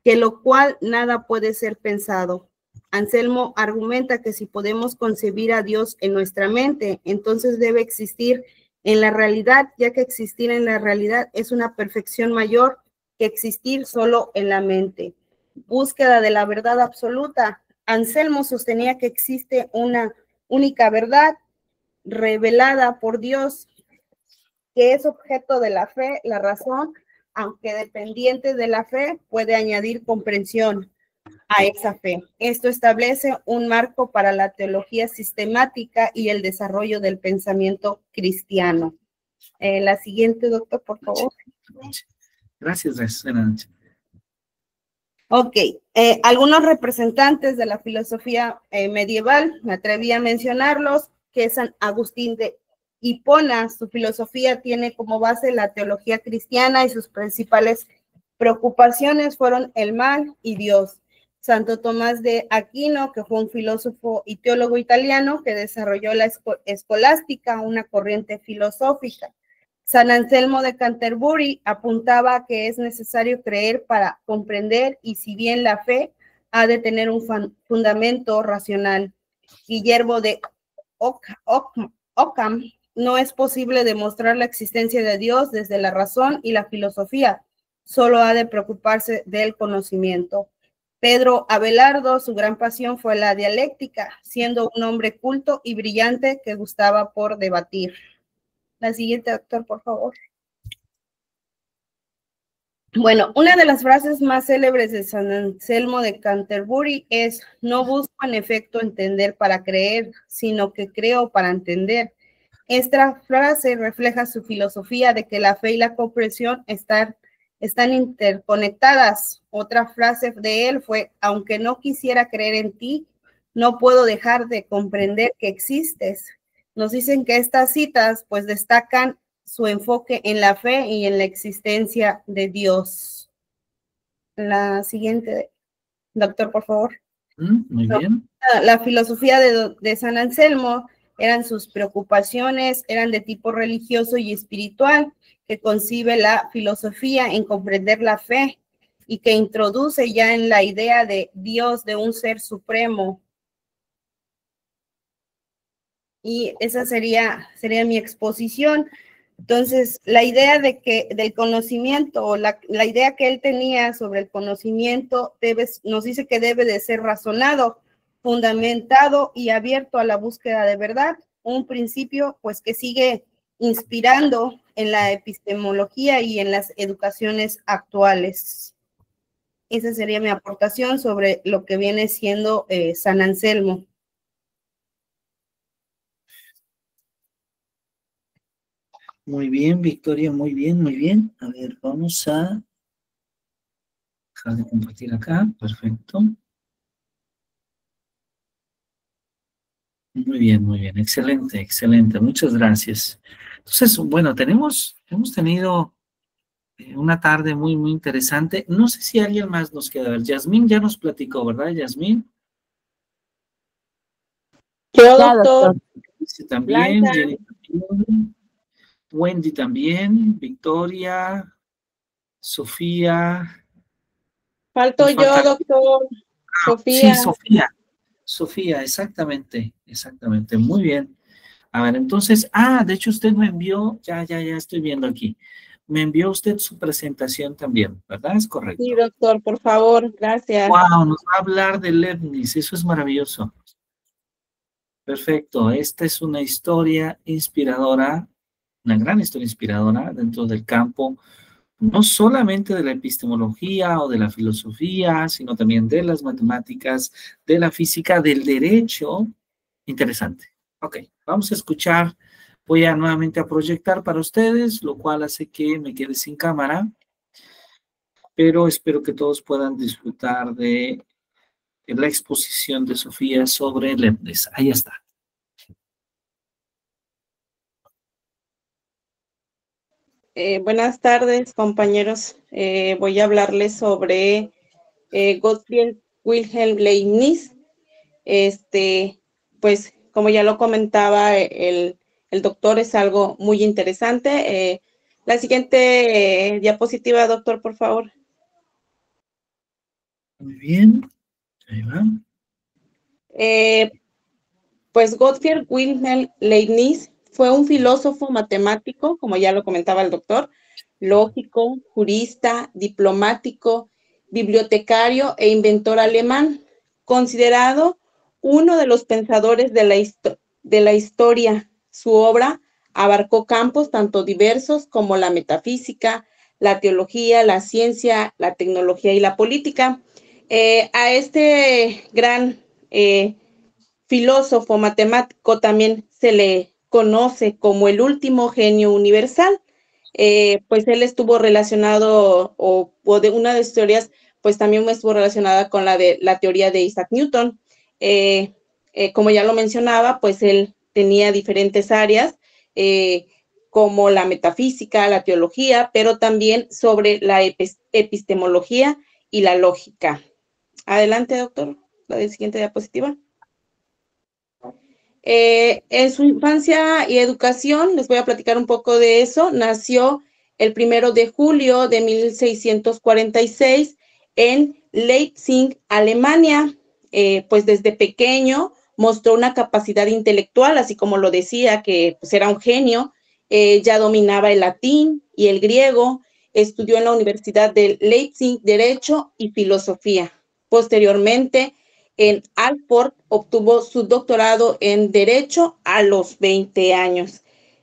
que lo cual nada puede ser pensado. Anselmo argumenta que si podemos concebir a Dios en nuestra mente, entonces debe existir en la realidad, ya que existir en la realidad es una perfección mayor que existir solo en la mente. Búsqueda de la verdad absoluta. Anselmo sostenía que existe una única verdad revelada por Dios, que es objeto de la fe, la razón, aunque dependiente de la fe, puede añadir comprensión a esa fe. Esto establece un marco para la teología sistemática y el desarrollo del pensamiento cristiano. La siguiente, doctor, por favor. Gracias. Ok, algunos representantes de la filosofía medieval, me atreví a mencionarlos, que es San Agustín de Hipona. Su filosofía tiene como base la teología cristiana y sus principales preocupaciones fueron el mal y Dios. Santo Tomás de Aquino, que fue un filósofo y teólogo italiano que desarrolló la escolástica, una corriente filosófica. San Anselmo de Canterbury apuntaba que es necesario creer para comprender y si bien la fe ha de tener un fundamento racional. Guillermo de Ockham, no es posible demostrar la existencia de Dios desde la razón y la filosofía, solo ha de preocuparse del conocimiento. Pedro Abelardo, su gran pasión fue la dialéctica, siendo un hombre culto y brillante que gustaba por debatir. La siguiente, doctor, por favor. Bueno, una de las frases más célebres de San Anselmo de Canterbury es: no busco en efecto entender para creer, sino que creo para entender. Esta frase refleja su filosofía de que la fe y la comprensión están interconectadas. Otra frase de él fue: aunque no quisiera creer en ti, no puedo dejar de comprender que existes. Nos dicen que estas citas pues destacan su enfoque en la fe y en la existencia de Dios. La siguiente, doctor, por favor. Muy bien. La filosofía de San Anselmo eran sus preocupaciones, eran de tipo religioso y espiritual, que concibe la filosofía en comprender la fe y que introduce ya en la idea de Dios, de un ser supremo. Y esa sería mi exposición. Entonces, la idea de que del conocimiento, o la idea que él tenía sobre el conocimiento, nos dice que debe de ser razonado, fundamentado y abierto a la búsqueda de verdad. Un principio, pues, que sigue inspirando en la epistemología y en las educaciones actuales. Esa sería mi aportación sobre lo que viene siendo San Anselmo. Muy bien, Victoria, muy bien. A ver, vamos a dejar de compartir acá. Perfecto. Muy bien. Excelente. Muchas gracias. Entonces, bueno, hemos tenido una tarde muy interesante. No sé si alguien más nos queda. A ver, Yasmín ya nos platicó, ¿verdad, Yasmín? Yo, doctor. Sí, también. Blanca. Jenny también. Wendy también. Victoria. Sofía. Falto yo, doctor. Sofía. Sí, Sofía, exactamente. Muy bien. A ver, entonces, de hecho usted me envió, ya estoy viendo aquí. Me envió usted su presentación también, ¿verdad? Es correcto. Sí, doctor, por favor, gracias. Wow, nos va a hablar de Leibniz, eso es maravilloso. Perfecto, esta es una historia inspiradora, una gran historia inspiradora dentro del campo no solamente de la epistemología o de la filosofía, sino también de las matemáticas, de la física, del derecho. Interesante. Ok, vamos a escuchar. Voy a nuevamente a proyectar para ustedes, lo cual hace que me quede sin cámara, pero espero que todos puedan disfrutar de la exposición de Sofía sobre Leibniz. Ahí está. Buenas tardes, compañeros. Voy a hablarles sobre Gottfried Wilhelm Leibniz. Pues, como ya lo comentaba el doctor, es algo muy interesante. La siguiente diapositiva, doctor, por favor. Muy bien. Ahí va. Pues Gottfried Wilhelm Leibniz fue un filósofo matemático, como ya lo comentaba el doctor, lógico, jurista, diplomático, bibliotecario e inventor alemán, considerado uno de los pensadores de la historia. Su obra abarcó campos tanto diversos como la metafísica, la teología, la ciencia, la tecnología y la política. A este gran filósofo matemático también se le conoce como el último genio universal. Pues él estuvo relacionado, o de una de sus teorías, pues también estuvo relacionada con la teoría de Isaac Newton. Como ya lo mencionaba, pues él tenía diferentes áreas, como la metafísica, la teología, pero también sobre la epistemología y la lógica. Adelante, doctor, la siguiente diapositiva. En su infancia y educación, les voy a platicar un poco de eso. Nació el 1 de julio de 1646 en Leipzig, Alemania. Pues desde pequeño mostró una capacidad intelectual, así como lo decía, que pues era un genio. Ya dominaba el latín y el griego. Estudió en la Universidad de Leipzig Derecho y Filosofía. Posteriormente, en Alford obtuvo su doctorado en Derecho a los 20 años.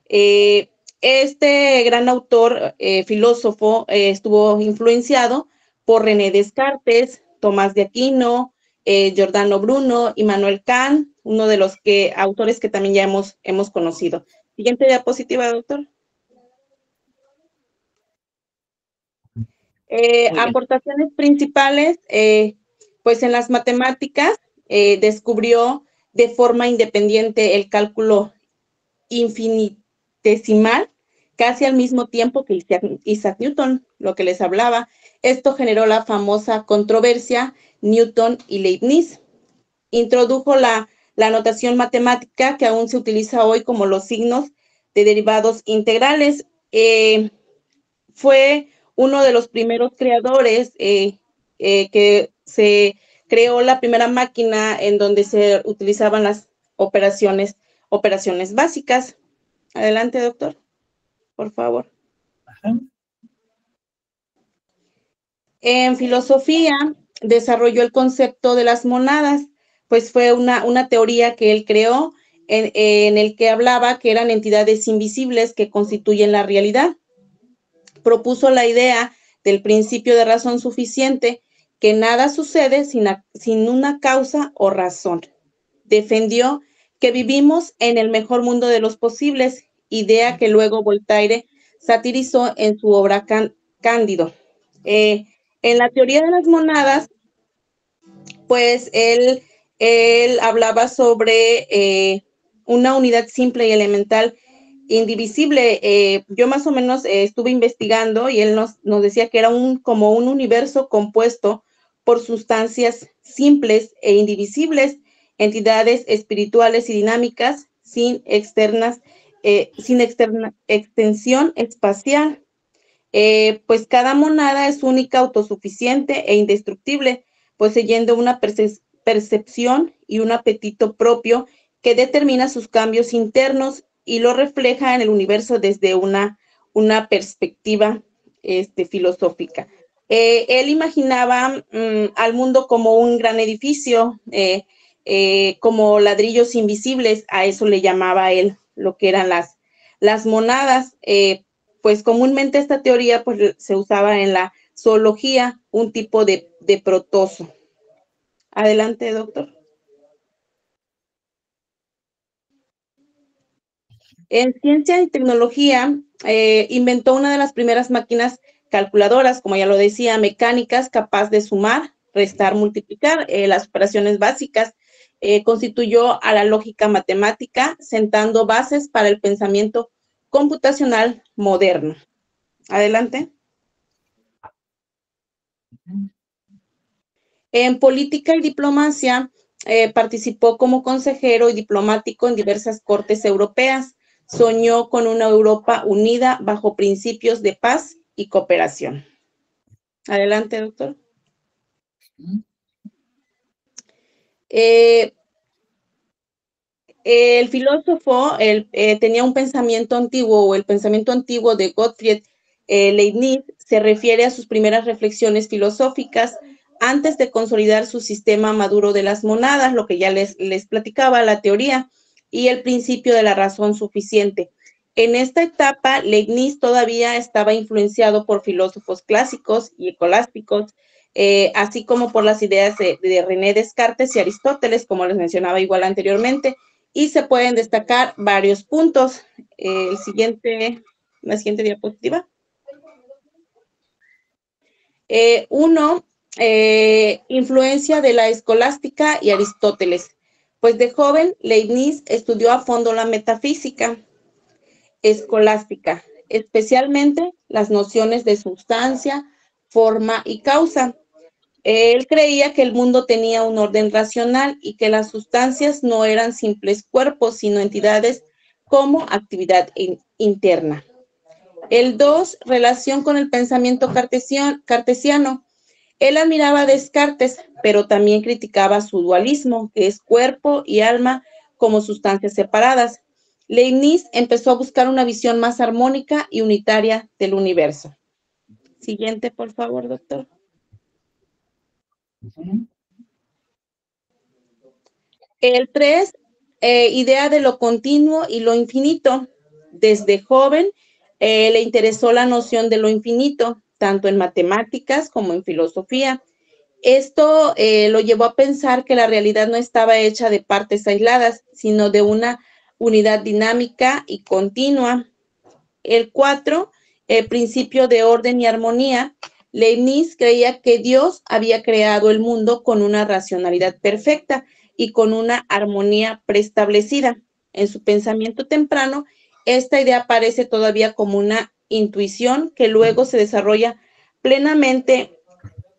Este gran autor, filósofo, estuvo influenciado por René Descartes, Tomás de Aquino, Giordano Bruno, Immanuel Kant, uno de los autores que también ya hemos conocido. Siguiente diapositiva, doctor. Aportaciones principales, pues en las matemáticas descubrió de forma independiente el cálculo infinitesimal, casi al mismo tiempo que Isaac Newton, lo que les hablaba. Esto generó la famosa controversia Newton y Leibniz. Introdujo la notación matemática que aún se utiliza hoy, como los signos de derivados integrales. Fue uno de los primeros creadores que se creó la primera máquina en donde se utilizaban las operaciones básicas. Adelante, doctor, por favor. Ajá. En filosofía desarrolló el concepto de las monadas, pues fue una teoría que él creó en el que hablaba que eran entidades invisibles que constituyen la realidad. Propuso la idea del principio de razón suficiente, que nada sucede sin una causa o razón. Defendió que vivimos en el mejor mundo de los posibles, idea que luego Voltaire satirizó en su obra Cándido. En la teoría de las monadas, pues él hablaba sobre una unidad simple y elemental indivisible. Yo más o menos estuve investigando y él nos decía que era como un universo compuesto por sustancias simples e indivisibles, entidades espirituales y dinámicas sin extensión espacial. Pues cada monada es única, autosuficiente e indestructible, poseyendo una percepción y un apetito propio que determina sus cambios internos y lo refleja en el universo desde una perspectiva filosófica. Él imaginaba al mundo como un gran edificio, como ladrillos invisibles, a eso le llamaba él lo que eran las monadas. pues comúnmente esta teoría pues, se usaba en la zoología, un tipo de protozo. Adelante, doctor. En ciencia y tecnología, inventó una de las primeras máquinas calculadoras, como ya lo decía, mecánicas, capaz de sumar, restar, multiplicar, las operaciones básicas. Constituyó a la lógica matemática, sentando bases para el pensamiento computacional moderno. Adelante. En política y diplomacia, participó como consejero y diplomático en diversas cortes europeas. Soñó con una Europa unida bajo principios de paz y cooperación. Adelante, doctor. El filósofo tenía un pensamiento antiguo, o el pensamiento antiguo de Gottfried Leibniz se refiere a sus primeras reflexiones filosóficas antes de consolidar su sistema maduro de las monadas, lo que ya les platicaba, la teoría y el principio de la razón suficiente. En esta etapa, Leibniz todavía estaba influenciado por filósofos clásicos y escolásticos, así como por las ideas de René Descartes y Aristóteles, como les mencionaba igual anteriormente, y se pueden destacar varios puntos. La siguiente diapositiva. Uno, influencia de la escolástica y Aristóteles. Pues de joven, Leibniz estudió a fondo la metafísica escolástica, especialmente las nociones de sustancia, forma y causa. Él creía que el mundo tenía un orden racional y que las sustancias no eran simples cuerpos, sino entidades como actividad interna. El 2, relación con el pensamiento cartesiano. Él admiraba a Descartes, pero también criticaba su dualismo, que es cuerpo y alma como sustancias separadas. Leibniz empezó a buscar una visión más armónica y unitaria del universo. Siguiente, por favor, doctor. El 3, idea de lo continuo y lo infinito. Desde joven le interesó la noción de lo infinito, tanto en matemáticas como en filosofía. Esto lo llevó a pensar que la realidad no estaba hecha de partes aisladas, sino de una unidad dinámica y continua. El 4, el principio de orden y armonía. Leibniz creía que Dios había creado el mundo con una racionalidad perfecta y con una armonía preestablecida. En su pensamiento temprano, esta idea aparece todavía como una intuición que luego se desarrolla plenamente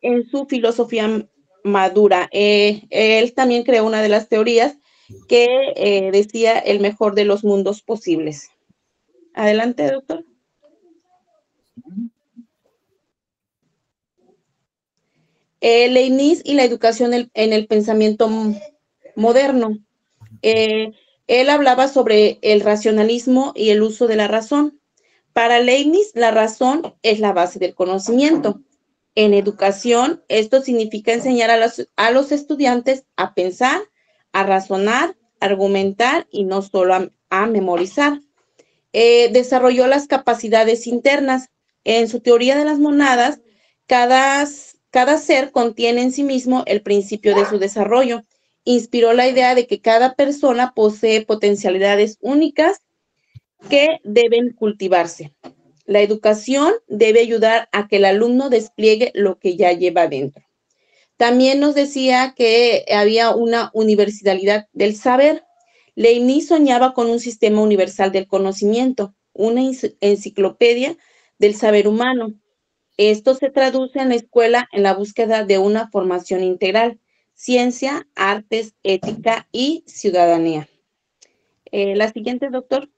en su filosofía madura. Él también creó una de las teorías que decía el mejor de los mundos posibles. Adelante, doctor. Leibniz y la educación en el pensamiento moderno. Él hablaba sobre el racionalismo y el uso de la razón. Para Leibniz, la razón es la base del conocimiento. En educación, esto significa enseñar a los estudiantes a pensar, a razonar, a argumentar y no solo a memorizar. Desarrolló las capacidades internas. En su teoría de las monadas, cada ser contiene en sí mismo el principio de su desarrollo. Inspiró la idea de que cada persona posee potencialidades únicas que deben cultivarse. La educación debe ayudar a que el alumno despliegue lo que ya lleva dentro. También nos decía que había una universalidad del saber. Leibniz soñaba con un sistema universal del conocimiento, una enciclopedia del saber humano. Esto se traduce en la escuela en la búsqueda de una formación integral, ciencia, artes, ética y ciudadanía. La siguiente, doctor.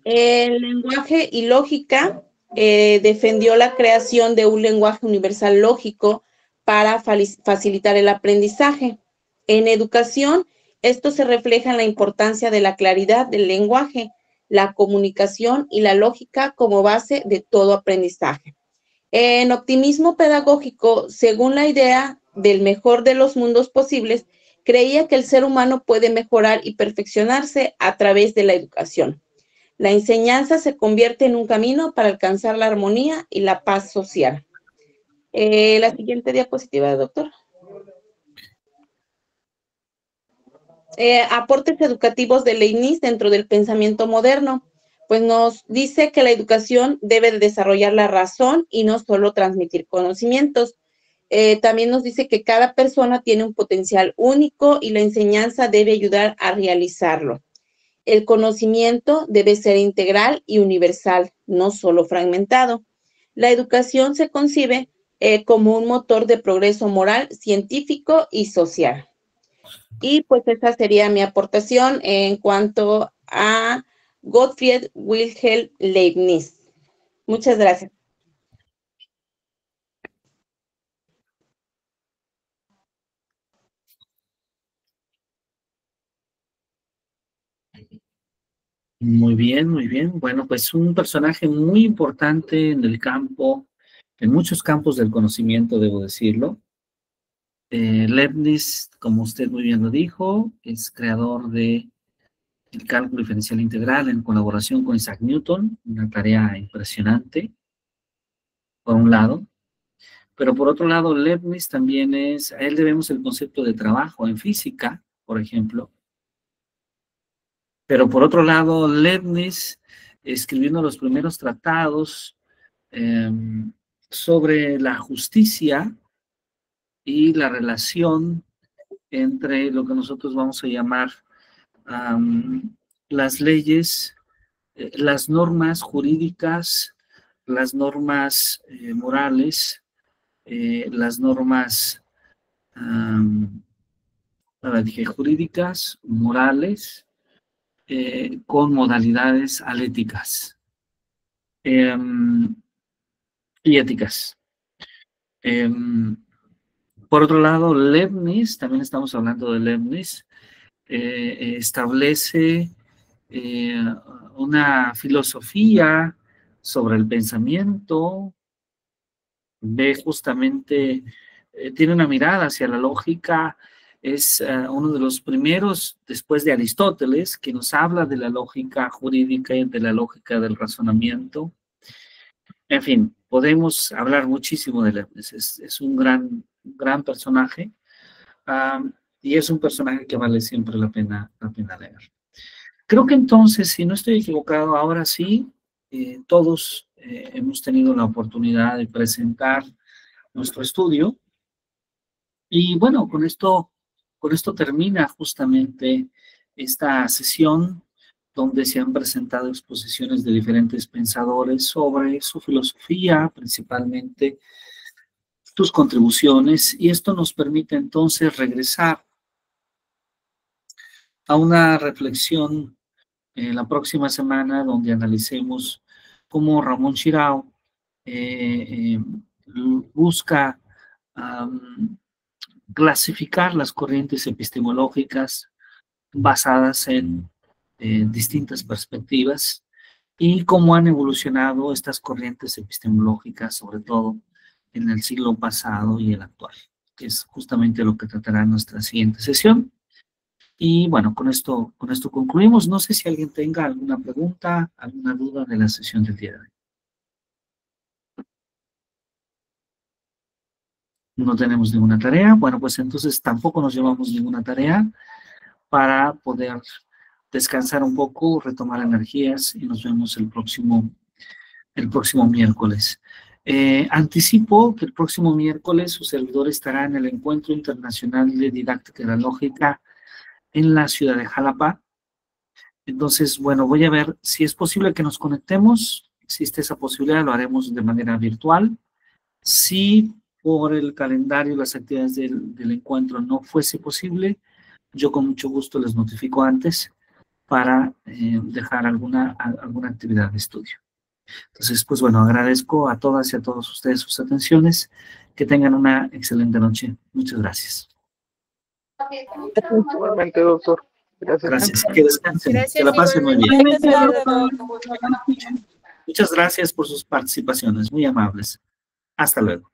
El lenguaje y lógica defendió la creación de un lenguaje universal lógico para facilitar el aprendizaje. En educación, esto se refleja en la importancia de la claridad del lenguaje, la comunicación y la lógica como base de todo aprendizaje. En optimismo pedagógico, según la idea del mejor de los mundos posibles, creía que el ser humano puede mejorar y perfeccionarse a través de la educación. La enseñanza se convierte en un camino para alcanzar la armonía y la paz social. La siguiente diapositiva, doctor. Aportes educativos de Leibniz dentro del pensamiento moderno. Pues nos dice que la educación debe de desarrollar la razón y no solo transmitir conocimientos. También nos dice que cada persona tiene un potencial único y la enseñanza debe ayudar a realizarlo. El conocimiento debe ser integral y universal, no solo fragmentado. La educación se concibe como un motor de progreso moral, científico y social. Y pues esa sería mi aportación en cuanto a Gottfried Wilhelm Leibniz. Muchas gracias. Muy bien, muy bien. Bueno, pues un personaje muy importante en el campo, en muchos campos del conocimiento, debo decirlo. Leibniz, como usted muy bien lo dijo, es creador de el cálculo diferencial integral en colaboración con Isaac Newton, una tarea impresionante, por un lado. Pero por otro lado, Leibniz también a él debemos el concepto de trabajo en física, por ejemplo. Pero por otro lado, Leibniz, escribiendo los primeros tratados sobre la justicia y la relación entre lo que nosotros vamos a llamar las leyes, las normas jurídicas, las normas morales, las normas, dije jurídicas, morales, con modalidades aléticas y éticas. Por otro lado, Leibniz, también estamos hablando de Leibniz, establece una filosofía sobre el pensamiento, ve justamente, tiene una mirada hacia la lógica, es uno de los primeros, después de Aristóteles, que nos habla de la lógica jurídica y de la lógica del razonamiento. En fin, podemos hablar muchísimo de Leibniz, es un gran personaje, y es un personaje que vale siempre la pena leer. Creo que entonces, si no estoy equivocado, ahora sí, todos hemos tenido la oportunidad de presentar nuestro estudio. Y bueno, con esto termina justamente esta sesión donde se han presentado exposiciones de diferentes pensadores sobre su filosofía, principalmente sus contribuciones, y esto nos permite entonces regresar a una reflexión la próxima semana donde analicemos cómo Ramón Xirau busca clasificar las corrientes epistemológicas basadas en distintas perspectivas y cómo han evolucionado estas corrientes epistemológicas, sobre todo en el siglo pasado y el actual, que es justamente lo que tratará nuestra siguiente sesión. Y bueno, con esto concluimos. No sé si alguien tenga alguna pregunta, alguna duda de la sesión del día de hoy. No tenemos ninguna tarea. Bueno, pues entonces tampoco nos llevamos ninguna tarea para poder descansar un poco, retomar energías y nos vemos el próximo miércoles. Anticipo que el próximo miércoles su servidor estará en el Encuentro Internacional de Didáctica Lógica en la ciudad de Jalapa. Entonces, bueno, voy a ver si es posible que nos conectemos. Existe esa posibilidad, lo haremos de manera virtual. Si por el calendario, las actividades del encuentro no fuese posible, yo con mucho gusto les notifico antes para dejar alguna actividad de estudio. Entonces, pues bueno, agradezco a todas y a todos ustedes sus atenciones. Que tengan una excelente noche. Muchas gracias. Igualmente, doctor. Gracias. Gracias. Que descansen. Gracias, que la pasen muy bien. igualmente. Muchas gracias por sus participaciones. Muy amables. Hasta luego.